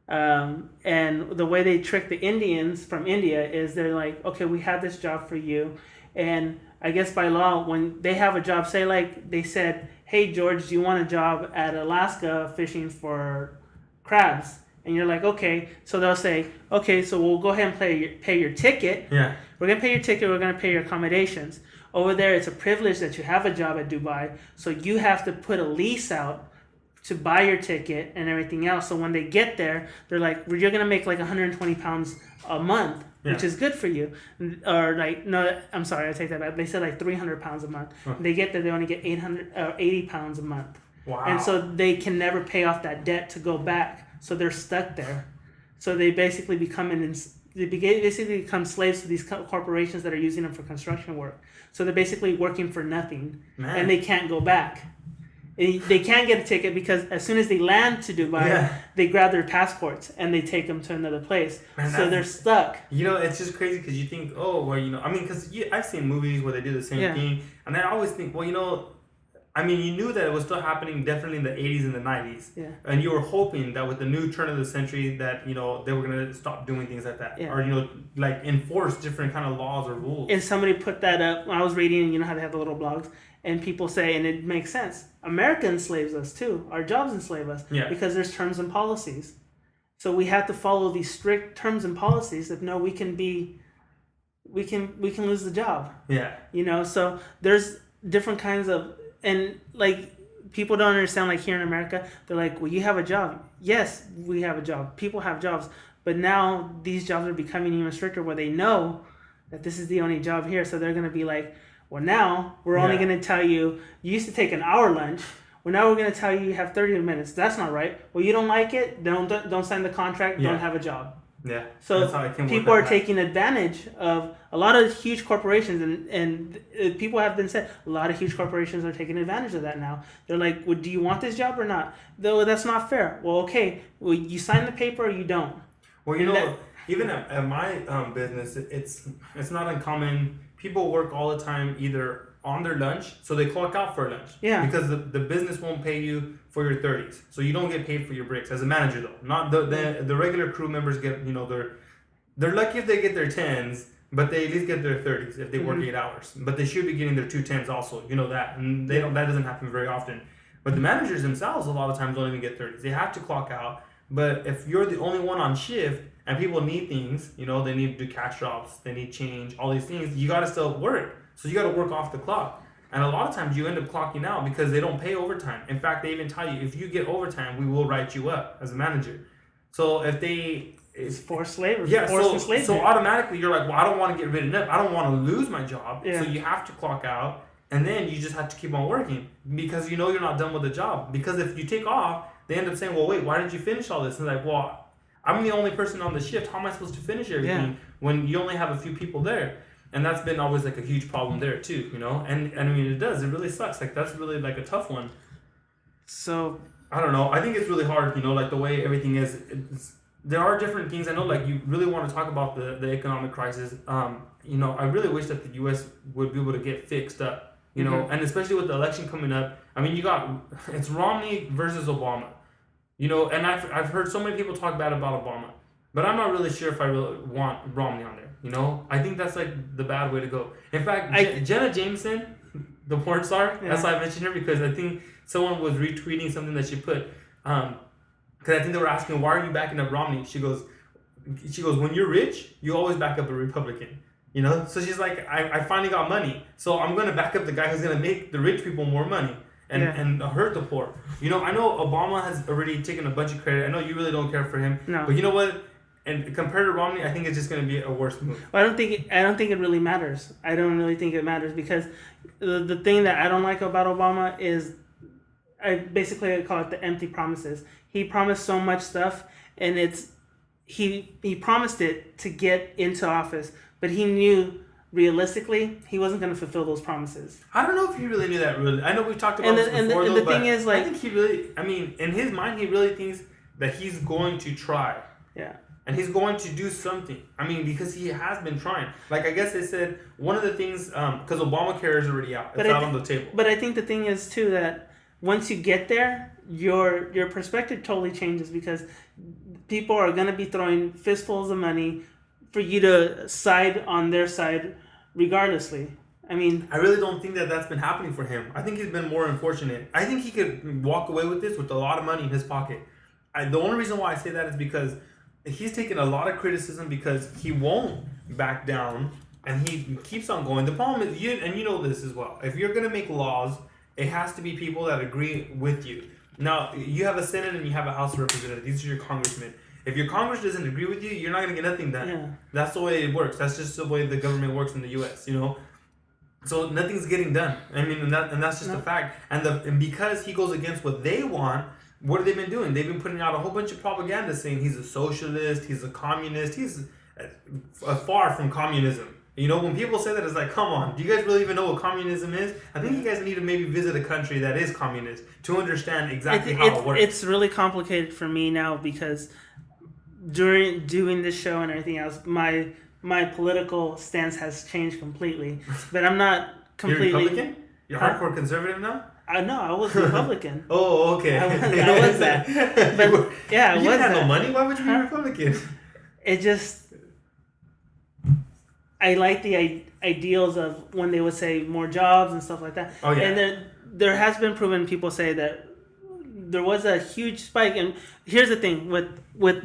And the way they trick the Indians from India is they're like, okay, we have this job for you. And I guess by law, when they have a job, say like they said, hey, George, do you want a job at Alaska fishing for crabs? And you're like, okay. So they'll say, okay, so we'll go ahead and pay your ticket. Yeah. We're going to pay your ticket. We're going to pay your accommodations. Over there, it's a privilege that you have a job at Dubai. So you have to put a lease out to buy your ticket and everything else. So when they get there, they're like, you're going to make like 120 pounds a month, which is good for you. Or like, no, I'm sorry, I take that back. They said like 300 pounds a month. They get there, they only get 80 pounds a month. Wow. And so they can never pay off that debt to go back. So they're stuck there. So they basically become slaves to these corporations that are using them for construction work. So they're basically working for nothing. Man. And they can't go back. They can't get a ticket because as soon as they land to Dubai, they grab their passports and they take them to another place. Man, so they're stuck. You know, it's just crazy because you think, oh, well, you know, I mean, because I've seen movies where they do the same thing, and I always think, well, you know, I mean, you knew that it was still happening definitely in the 80s and the 90s, and you were hoping that with the new turn of the century that, you know, they were going to stop doing things like that, or, you know, like enforce different kind of laws or rules. And somebody put that up when I was reading, you know how they have the little blogs, and people say, and it makes sense, America enslaves us too. Our jobs enslave us because there's terms and policies. So we have to follow these strict terms and policies. If no, we can lose the job. Yeah. You know, so there's different kinds of, and like people don't understand, like here in America, they're like, well, you have a job. Yes, we have a job. People have jobs. But now these jobs are becoming even stricter where they know that this is the only job here. So they're going to be like, well, now we're only going to tell you used to take an hour lunch. Well, now we're going to tell you have 30 minutes. That's not right. Well, you don't like it? Don't sign the contract. Don't have a job. Yeah. So that's how it can people work are taking advantage of a lot of huge corporations, and people have been said a lot of huge corporations are taking advantage of that now. They're like, well, do you want this job or not? Though that's not fair. Well, okay, well, you sign the paper or you don't. Well, even at my business, it's not uncommon. People work all the time either on their lunch, so they clock out for lunch. Yeah. Because the business won't pay you for your 30s, so you don't get paid for your breaks as a manager though. Not the regular crew members get, they're lucky if they get their 10s, but they at least get their 30s if they work 8 hours. But they should be getting their 2 10s also, that, and that doesn't happen very often. But the managers themselves a lot of times don't even get 30s. They have to clock out. But if you're the only one on shift and people need things, they need to do cash drops, they need change, all these things, you got to still work. So you got to work off the clock. And a lot of times you end up clocking out because they don't pay overtime. In fact, they even tell you, if you get overtime, we will write you up as a manager. So if they... It's forced slavery. Yeah, forced enslavement. so automatically you're like, well, I don't want to get written up. I don't want to lose my job. Yeah. So you have to clock out. And then you just have to keep on working because you're not done with the job. Because if you take off, they end up saying, well, wait, why didn't you finish all this? And like, well, I'm the only person on the shift. How am I supposed to finish everything when you only have a few people there? And that's been always like a huge problem there too, And I mean, it does. It really sucks. Like that's really like a tough one. So I don't know. I think it's really hard, like the way everything is. There are different things. I know, like you really want to talk about the economic crisis. I really wish that the U.S. would be able to get fixed up, and especially with the election coming up. I mean, it's Romney versus Obama, and I've heard so many people talk bad about Obama, but I'm not really sure if I really want Romney on there. I think that's like the bad way to go. In fact, Jenna Jameson, the porn star, that's why I mentioned her because I think someone was retweeting something that she put. Because I think they were asking, why are you backing up Romney? She goes, when you're rich, you always back up a Republican. So she's like, I finally got money, so I'm gonna back up the guy who's gonna make the rich people more money and hurt the poor. I know Obama has already taken a bunch of credit. I know you really don't care for him. No. But you know what? And compared to Romney, I think it's just going to be a worse move. I don't think it really matters. I don't really think it matters because the thing that I don't like about Obama is I call it the empty promises. He promised so much stuff, and he promised it to get into office, but he knew realistically he wasn't going to fulfill those promises. I don't know if he really knew that. Really, I know we've talked about this before. And the thing is, like, I think he really. I mean, in his mind, he really thinks that he's going to try. Yeah. And he's going to do something. I mean, because he has been trying. Like, I guess they said one of the things, because Obamacare is already out. It's out on the table. But I think the thing is, too, that once you get there, your perspective totally changes because people are going to be throwing fistfuls of money for you to side on their side regardlessly. I mean... I really don't think that that's been happening for him. I think he's been more unfortunate. I think he could walk away with this with a lot of money in his pocket. The only reason why I say that is because... he's taken a lot of criticism because he won't back down and he keeps on going. The problem is, and you know this as well, if you're going to make laws, it has to be people that agree with you. Now, you have a Senate and you have a House of Representatives. These are your congressmen. If your Congress doesn't agree with you, you're not going to get nothing done. Yeah. That's the way it works. That's just the way the government works in the U.S., So nothing's getting done. I mean, and that's just a fact. And because he goes against what they want, what have they been doing? They've been putting out a whole bunch of propaganda saying he's a socialist, he's a communist, he's far from communism. When people say that, it's like, come on, do you guys really even know what communism is? I think you guys need to maybe visit a country that is communist to understand exactly how it works. It's really complicated for me now because during doing this show and everything else, my political stance has changed completely. But I'm not completely... You're Republican? You're hardcore conservative now? No, I was Republican. Oh, okay. I was that. But yeah, I was that. You have no money? Why would you be Republican? It just... I like the ideals of when they would say more jobs and stuff like that. Oh, yeah. And there has been proven, people say that there was a huge spike. And here's the thing with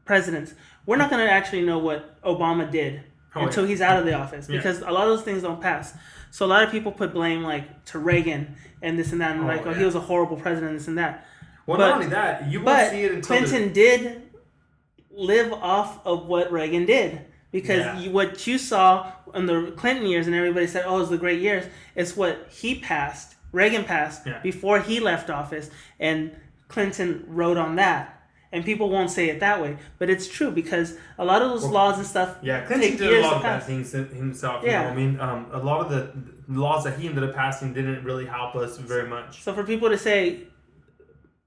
presidents. We're not going to actually know what Obama did until he's out of the office, Yeah. because a lot of those things don't pass. So a lot of people put blame like to Reagan and this and that, and he was a horrible president, this and that. Well, But- not only that, you won't But see it until Clinton did live off of what Reagan did, because Yeah. what you saw in the Clinton years, and everybody said, "Oh, it was the great years." It's what Reagan passed Yeah. before he left office, and Clinton wrote on that. And people won't say it that way, but it's true, because a lot of those laws and stuff Yeah, Clinton take did years a lot to of bad pass. things himself. Yeah. You know? I mean, a lot of the laws that he ended up passing didn't really help us very much. So for people to say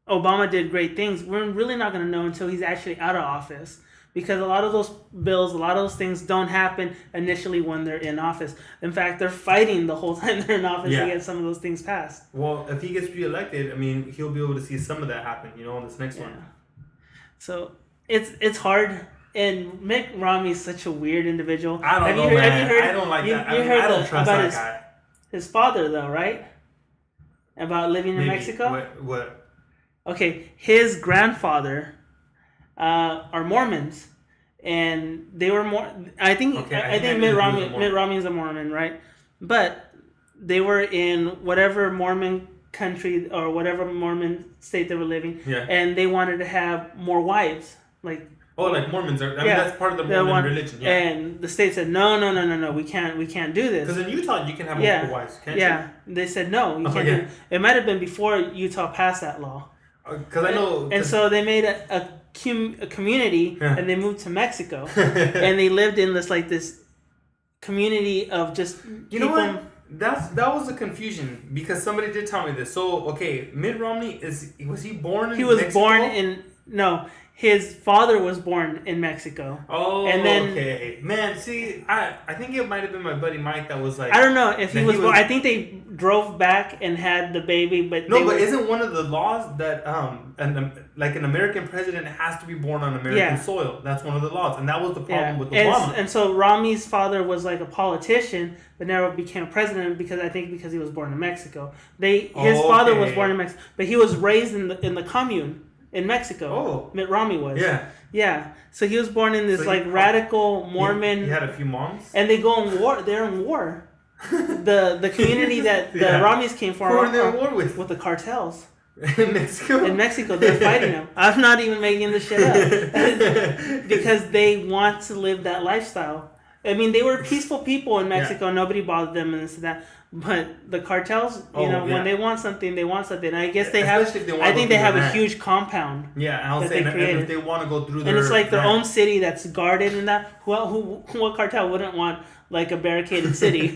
Obama did great things, we're really not going to know until he's actually out of office, because a lot of those bills, a lot of those things don't happen initially when they're in office. In fact, they're fighting the whole time they're in office Yeah. to get some of those things passed. Well, if he gets reelected, I mean, he'll be able to see some of that happen, you know, on this next one. So it's hard. And Mitt Romney's such a weird individual. I don't Have know, you heard, man. Have you heard, I don't like you, that. You I mean, heard I don't trust about that his, guy. his father, though, right? About living in Maybe. Mexico? What? Okay, his grandfather are Mormons, and they were more. I think Okay, I I think knew he was a Mitt Mormon. Romney is a Mormon, right? But they were in whatever Mormon country or whatever Mormon state they were living, Yeah. and they wanted to have more wives, like. Oh, like Mormons are. I mean, that's part of the they Mormon want- religion. Yeah. And the state said no, we can't do this. Because in Utah, you can have Yeah, multiple wives, can't yeah. They said no, you Oh, can't. yeah. Do it. It might have been before Utah passed that law. you? Because I know. And so they made a community, Yeah. and they moved to Mexico, and they lived in this community of just You know what? That was a confusion, because somebody did tell me this. So okay, Mitt Romney was he born in He was Mexico? born in his father was born in Mexico. Oh, and then- okay. Man, see, I think it might have been my buddy Mike that was like. I don't know if he Then was he born. was- I think they drove back and had the baby, but No, they but were- isn't one of the laws that an American president has to be born on American Yeah. soil? That's one of the laws, and that was the problem with and, Obama. and so Romney's father was like a politician, but never became president because he was born in Mexico. His father was Okay. born in Mexico, but he was raised in the commune in Mexico. Oh. Mitt Romney was. Yeah. Yeah. So he was born in this So he- radical Mormon, He had a few moms. and they go in war. They're in war. the community that the Yeah. Romneys came from Who are they at war with? with the cartels. In Mexico. In Mexico, they're fighting them. I'm not even making this shit up. Because they want to live that lifestyle. I mean, they were peaceful people in Mexico. Nobody bothered them and this and that. But the cartels, when they want something, they want something. I guess they have. Especially if they wanna I go think they through have their a land. huge compound. Yeah, I'll that say, they and created. if they want to go through their And it's like their land. own city that's guarded and that. What cartel wouldn't want like a barricaded city?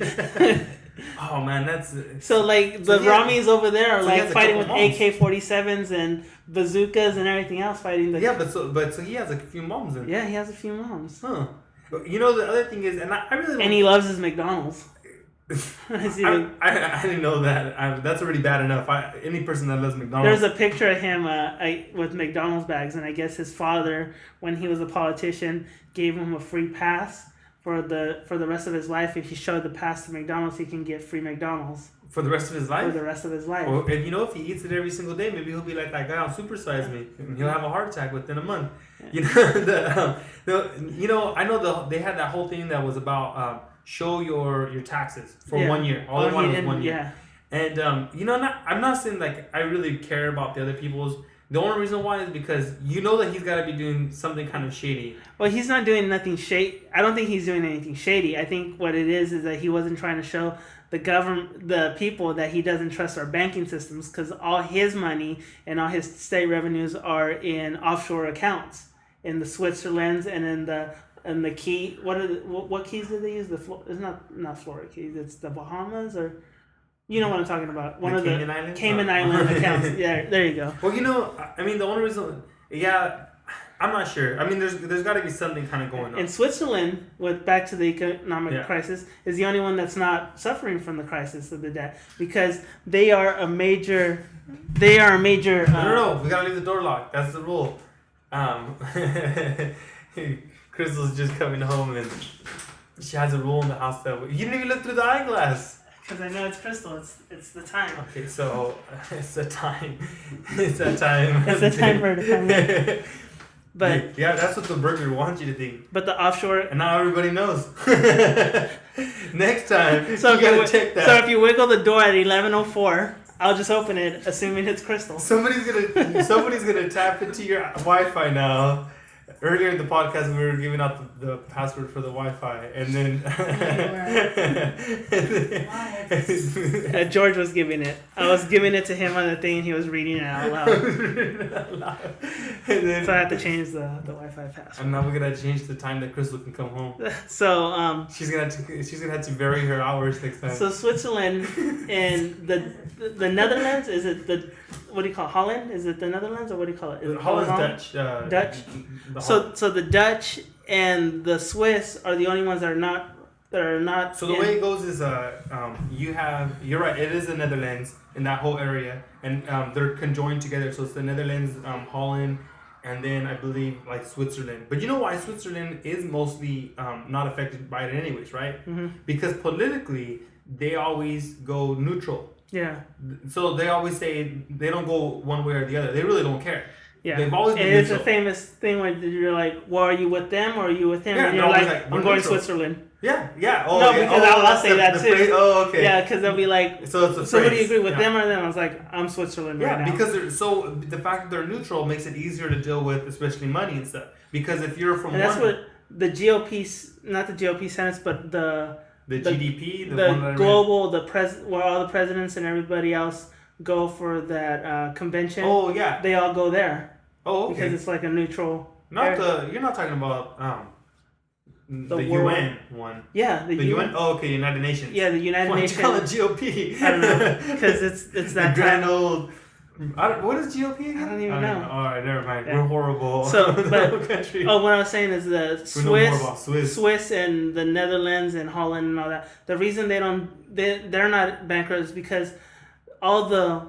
Oh man, that's So like the he has- Romneys over there are so he like has a fighting with couple moms. AK-47s and bazookas and everything else, fighting the. yeah, but he has a few moms in. Yeah, he has a few moms. Huh. But you know the other thing is, and I really don't, And he loves his McDonald's. I see the- I didn't know that. That's already bad enough. Any person that loves McDonald's. There's a picture of him with McDonald's bags, and I guess his father, when he was a politician, gave him a free pass for the rest of his life. If he showed the pass to McDonald's, he can get free McDonald's for the rest of his for life. the rest of his life. Well, and if he eats it every single day, maybe he'll be like that guy on Super Size Me, and he'll have a heart attack within a month. You know, I know they had that whole thing that was about show your taxes for Yeah. 1 year. All they he wanted was didn't- 1 year. Yeah. And I'm not saying like I really care about the other people's. The only reason why is because you know that he's got to be doing something kind of shady. Well, he's not doing nothing shady. I don't think he's doing anything shady. I think what it is that he wasn't trying to show the people that he doesn't trust our banking systems, because all his money and all his state revenues are in offshore accounts in the Switzerlands and in the key. What keys do they use? It's not Florida keys. It's the Bahamas, or you know what I'm talking about. One The of Cayman the Islands? Cayman Oh. Island accounts. Yeah, there you go. Well, I mean, the only reason, I'm not sure. I mean, there's got to be something kind of going on. And Switzerland, back to the economic crisis, is the only one that's not suffering from the crisis of the debt, because they are a major. No, we gotta leave the door locked. That's the rule. Crystal's just coming home and she has a rule in the house that you didn't even look through the eyeglass. Because I know it's Crystal. It's the time. Okay, so it's the time. It's that time. It's the time for her to come in. But yeah, that's what the burger wants you to think. but the offshore. And now everybody knows. Next time, So you if gotta you, check that. so if you wiggle the door at 11:04, I'll just open it, assuming it's crystal. Somebody's gonna tap into your Wi-Fi now. Earlier in the podcast, we were giving out the password for the Wi-Fi, and then George was giving it. I was giving it to him on the thing, and he was reading it out loud. and then, So I had to change the Wi-Fi password. and now we're gonna change the time that Crystal can come home. So She's gonna have to vary her hours next time. so Switzerland and the Netherlands, is it the, what do you call it, Holland? Is it the Netherlands, or what do you call it? Is it Holland's Holland? Dutch. Dutch? So the Dutch and the Swiss are the only ones that are not. So the way it goes is, you're right, it is the Netherlands in that whole area, and they're conjoined together. So it's the Netherlands, Holland, and then I believe like Switzerland. But you know why Switzerland is mostly not affected by it anyways, right? Mm-hmm. Because politically, they always go neutral. Yeah. So they always say they don't go one way or the other. They really don't care. Yeah. They've always been and it's a neutral. famous thing when you're like, well, are you with them or are you with him? Yeah, and you're they're always like, like, we're I'm going neutral. Switzerland. Yeah. Oh, No, yeah. because I'll that's say that the too. phrase. Oh, okay. Yeah, because they'll be like, So it's a so who do you phrase. agree with, Yeah. them or them? I was like, I'm Switzerland right Yeah, now. because the fact that they're neutral makes it easier to deal with, especially money and stuff. Because if you're from and that's one, what the GOP, not the GOP Senate, but the GDP, the one that I read. global, where all the presidents and everybody else go for that convention. Oh yeah. They all go there Oh okay. because it's like a neutral. Not area. you're not talking about the world. UN one. Yeah, The UN. Oh okay, United Nations. Yeah, the United Why don't you call it Nations. GOP? I don't know because it's the that grand time. old. What is GOP again? I don't even know. All right, never mind. Yeah. We're horrible. So, but country. oh, what I was saying is the We know more about Swiss and the Netherlands and Holland and all that. The reason they're not bankrupt is because all the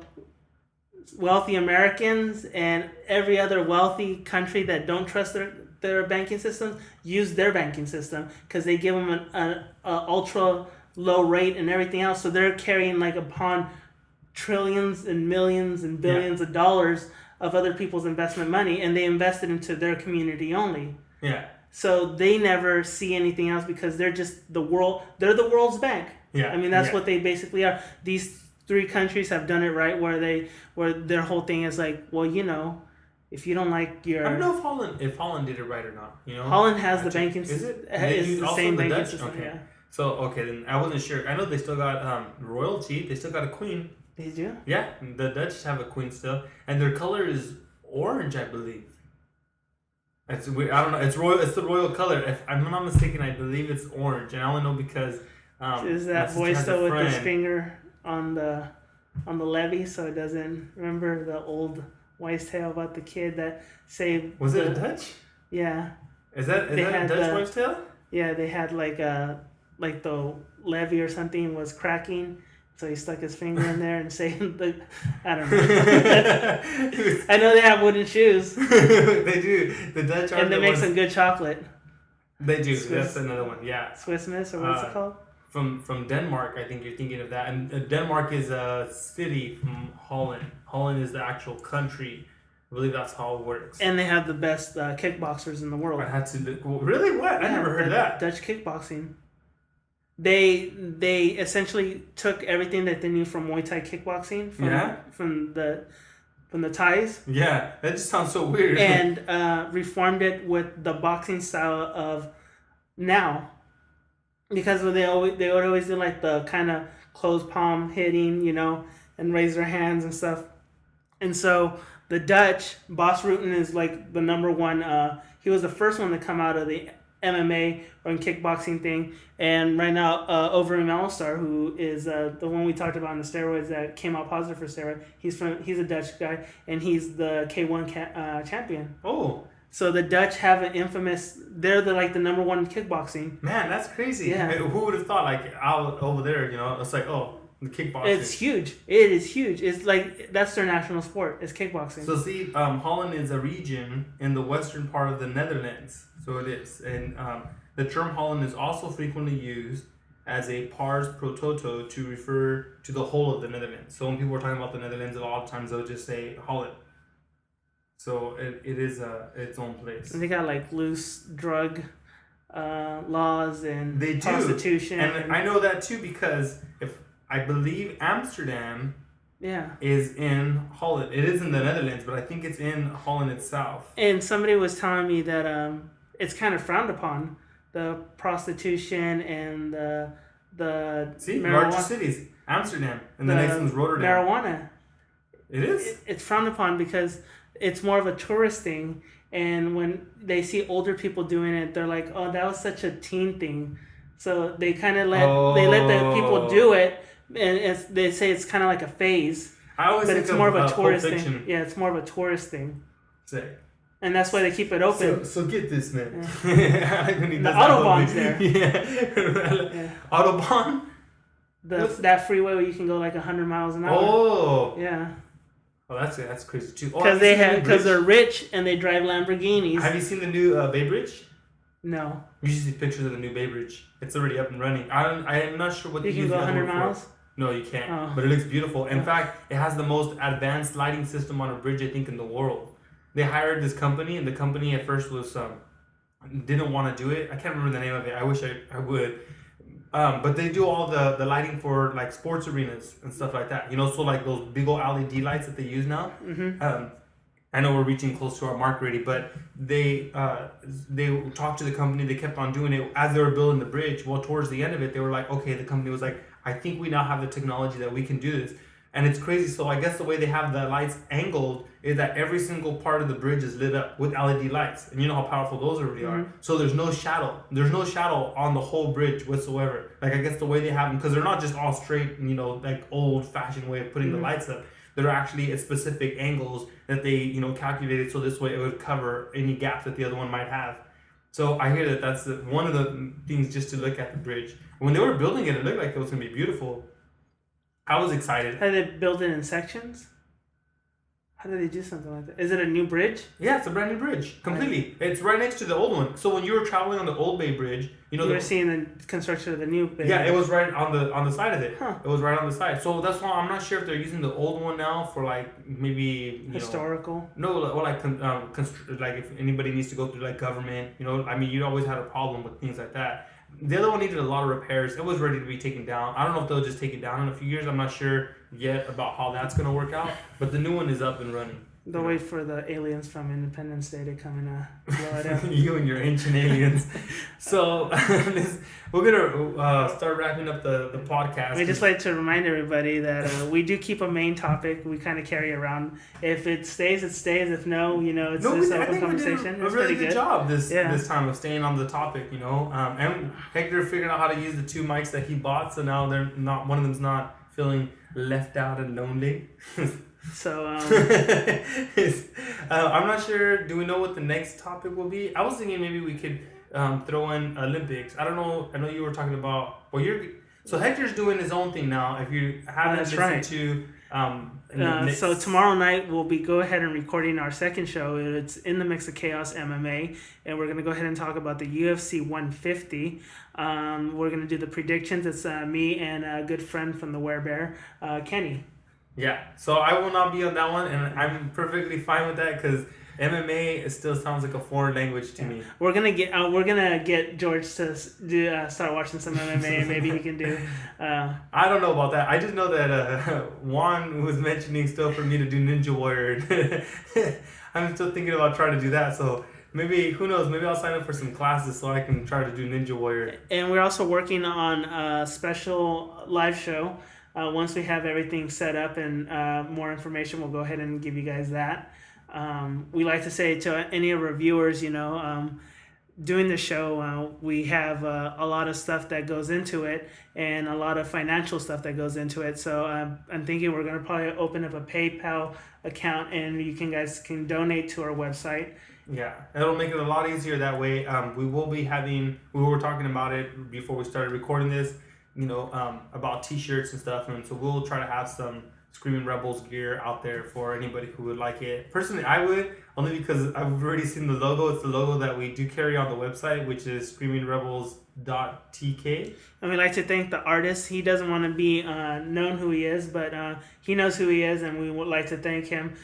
wealthy Americans and every other wealthy country that don't trust their banking systems use their banking system because they give them an ultra low rate and everything else. So they're carrying like upon trillions and millions and billions of dollars of other people's investment money, and they invest it into their community only. Yeah. So they never see anything else because they're just the world. They're the world's bank. Yeah. I mean, that's Yeah. what they basically are. These three countries have done it right, where their whole thing is like, well, you know, if you don't like your, I don't know if Holland did it right or not. You know, Holland has the Actually, banking. Is it? Is use the also same banking Dutch? system? Okay. Yeah. So okay, then I wasn't sure. I know they still got royalty. They still got a queen. Did you? Yeah, the Dutch have a queen still, and their color is orange, I believe. It's weird. I don't know. It's royal. It's the royal color. If I'm not mistaken, I believe it's orange, and I only know because. Is my that sister boy has a still with his friend- finger on the levee so it doesn't remember the old wise tale about the kid that saved? Was it the- a Dutch? Yeah, Is that They a had Dutch the- wives' tale? yeah. They had like the levee or something was cracking, so he stuck his finger in there and saved the. I don't know. I know they have wooden shoes They do. The Dutch are and they the make ones. some good chocolate. They do. Swiss. That's another one. Yeah. Swiss Miss or what's it called? From Denmark, I think you're thinking of that. And Denmark is a city from Holland. Holland is the actual country. I believe that's how it works. And they have the best kickboxers in the world. I had to look. Really? What? I Yeah, never heard the that. Dutch kickboxing. They essentially took everything that they knew from Muay Thai kickboxing from the Thais Yeah, that just sounds so weird. and reformed it with the boxing style of now. Because they would always do like the kind of closed palm hitting, you know, and raise their hands and stuff. And so the Dutch, Bas Rutten is like the number one. He was the first one to come out of the MMA or kickboxing thing. And right now, Overeem Alistar, who is the one we talked about on the steroids that came out positive for steroid, he's a Dutch guy, and he's the K1 champion. oh, So the Dutch have an infamous. They're the number one in kickboxing. man, that's crazy. Yeah. Who would have thought, like, out over there, you know, it's like, oh, the kickboxing. It's huge. It is huge. It's like that's their national sport. It's kickboxing. So see, Holland is a region in the western part of the Netherlands. So it is. And the term Holland is also frequently used as a pars pro toto to refer to the whole of the Netherlands. So when people are talking about the Netherlands, a lot of times they'll just say Holland. So it is its own place. And they got like loose drug laws and They do. prostitution. And I know that too because if I believe Amsterdam yeah. is in Holland. It is in the Netherlands, but I think it's in Holland itself. And somebody was telling me that it's kind of frowned upon, the prostitution and the See, marijuana. larger cities, Amsterdam, and the next one's Rotterdam. Marijuana. It is. It's frowned upon because it's more of a tourist thing. And when they see older people doing it, they're like, "Oh, that was such a teen thing." So they kind of let the people do it, and they say it's kind of like a phase. I always But think it's of more of a Pulp tourist Fiction. thing. Yeah, it's more of a tourist thing, Say. and that's why they keep it open. So get this, man. I like when he The does that Autobahn's whole there. Yeah. Yeah. Autobahn? That freeway where you can go like 100 miles an hour. Oh. Yeah, Oh, that's crazy too. Oh, because they're rich and they drive Lamborghinis. Have you seen the new Bay Bridge? No, You should see pictures of the new Bay Bridge. It's already up and running. I'm not sure what you they can use go the other 100 one for. miles. No, you can't. Oh. But it looks beautiful. In fact, it has the most advanced lighting system on a bridge, I think, in the world. They hired this company, and the company at first was didn't want to do it. I can't remember the name of it. I wish I would. But they do all the lighting for like sports arenas and stuff like that. You know, so like those big old LED lights that they use now. Mm-hmm. I know we're reaching close to our mark already, but they talked to the company. They kept on doing it as they were building the bridge. Well, towards the end of it, they were like, okay, the company was like, I think we now have the technology that we can do this. And it's crazy. So I guess the way they have the lights angled is that every single part of the bridge is lit up with LED lights. And you know how powerful those already are. So there's no shadow. There's no shadow on the whole bridge whatsoever. Like I guess the way they have them, because they're not just all straight, you know, like old fashioned way of putting the lights up. There are actually at specific angles that they, you know, calculated so this way it would cover any gaps that the other one might have. So I hear that that's one of the things just to look at the bridge. When they were building it, it looked like it was going to be beautiful. I was excited. How did they build it in sections? How did they do something like that? Is it a new bridge? Yeah, it's a brand new bridge. Completely. It's right next to the old one. So when you were traveling on the Old Bay Bridge, you know... You were seeing the construction of the new Bay Yeah, Bridge. it was right on the side of it. Huh. It was right on the side. So that's why I'm not sure if they're using the old one now for like maybe... Historical? Or like like if anybody needs to go through like government, you know, I mean, you always had a problem with things like that. The other one needed a lot of repairs. It was ready to be taken down. I don't know if they'll just take it down in a few years. I'm not sure yet about how that's going to work out. But the new one is up and running. They'll wait for the aliens from Independence Day to come and blow it up. You and your ancient aliens. So we're going to start wrapping up the podcast. We just like to remind everybody that we do keep a main topic. We kind of carry around. If it stays, it stays. If no, you know, it's just I open think conversation. we did a It's really pretty good job this Yeah. time of staying on the topic, you know. And Hector figured out how to use the two mics that he bought, so now they're not. One of them's not feeling left out and lonely. So I'm not sure. Do we know what the next topic will be? I was thinking maybe we could throw in Olympics. I don't know. I know you were talking about. Well, so Hector's doing his own thing now. If you haven't That's listened right. to so tomorrow night we'll be go ahead and recording our second show. It's In the Mix of Chaos MMA, and we're going to go ahead and talk about the UFC 150. We're going to do the predictions. It's me and a good friend from the Werebear, Kenny. Yeah, so I will not be on that one, and I'm perfectly fine with that because MMA still sounds like a foreign language to me. We're gonna get George to start watching some MMA, and maybe he can do. I don't know about that. I just know that Juan was mentioning still for me to do Ninja Warrior. I'm still thinking about trying to do that. So maybe, who knows? Maybe I'll sign up for some classes so I can try to do Ninja Warrior. And we're also working on a special live show. Once we have everything set up and more information, we'll go ahead and give you guys that. We like to say to any of our viewers, you know, doing the show, we have a lot of stuff that goes into it and a lot of financial stuff that goes into it. So I'm thinking we're going to probably open up a PayPal account and you guys can donate to our website. Yeah, it'll make it a lot easier that way. We were talking about it before we started recording this, you know, about t-shirts and stuff, and so we'll try to have some Screaming Rebels gear out there for anybody who would like it. Personally, I would, only because I've already seen the logo. It's the logo that we do carry on the website, which is screamingrebels.tk. And we'd like to thank the artist. He doesn't want to be known who he is, but he knows who he is, and we would like to thank him.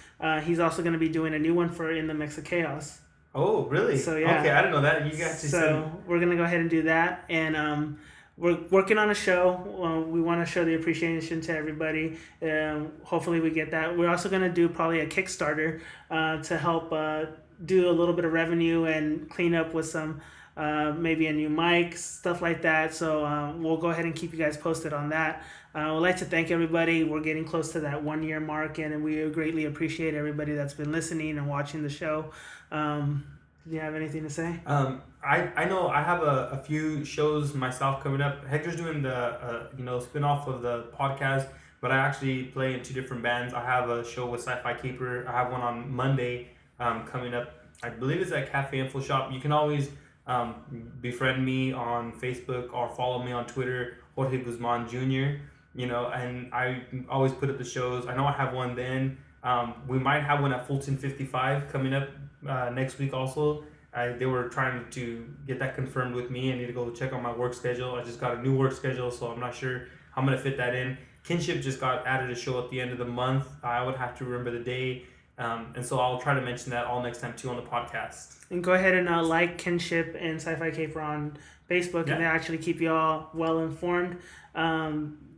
He's also going to be doing a new one for In the Mix of Chaos. Oh, really? So, yeah. Okay, I didn't know that. You got to So we're going to go ahead and do that. And we're working on a show. We want to show the appreciation to everybody. Hopefully we get that. We're also going to do probably a Kickstarter to help do a little bit of revenue and clean up with some maybe a new mic, stuff like that. So we'll go ahead and keep you guys posted on that. We'd like to thank everybody. We're getting close to that 1 year mark, and we greatly appreciate everybody that's been listening and watching the show. Do you have anything to say? I know I have a few shows myself coming up. Hector's doing the spin-off of the podcast, but I actually play in 2 different bands. I have a show with Sci-Fi Caper. I have one on Monday coming up. I believe it's at Cafe Info Shop. You can always befriend me on Facebook or follow me on Twitter, Jorge Guzman Jr. And I always put up the shows. I know I have one then. We might have one at Fulton 55 coming up next week also. They were trying to get that confirmed with me. I need to go check on my work schedule. I just got a new work schedule, so I'm not sure how I'm going to fit that in. Kinship just got added a show at the end of the month. I would have to remember the day. And so I'll try to mention that all next time too on the podcast. And go ahead and like Kinship and Sci-Fi Caper on Facebook, and they actually keep you all well informed.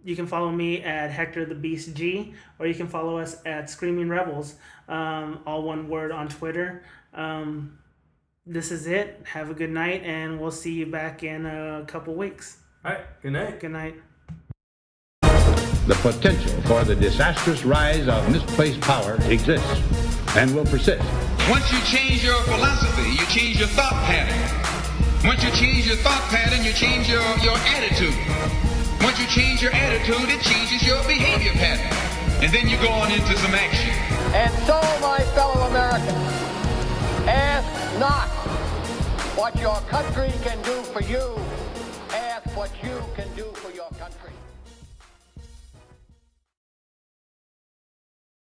You can follow me at Hector the Beast G, or you can follow us at Screaming Rebels, all one word on Twitter. This is it. Have a good night, and we'll see you back in a couple weeks. All right. Good night. Good night. The potential for the disastrous rise of misplaced power exists and will persist. Once you change your philosophy, you change your thought pattern. Once you change your thought pattern, you change your attitude. Once you change your attitude, it changes your behavior pattern. And then you go on into some action. And so, my fellow Americans, ask not what your country can do for you. Ask what you can do for your country.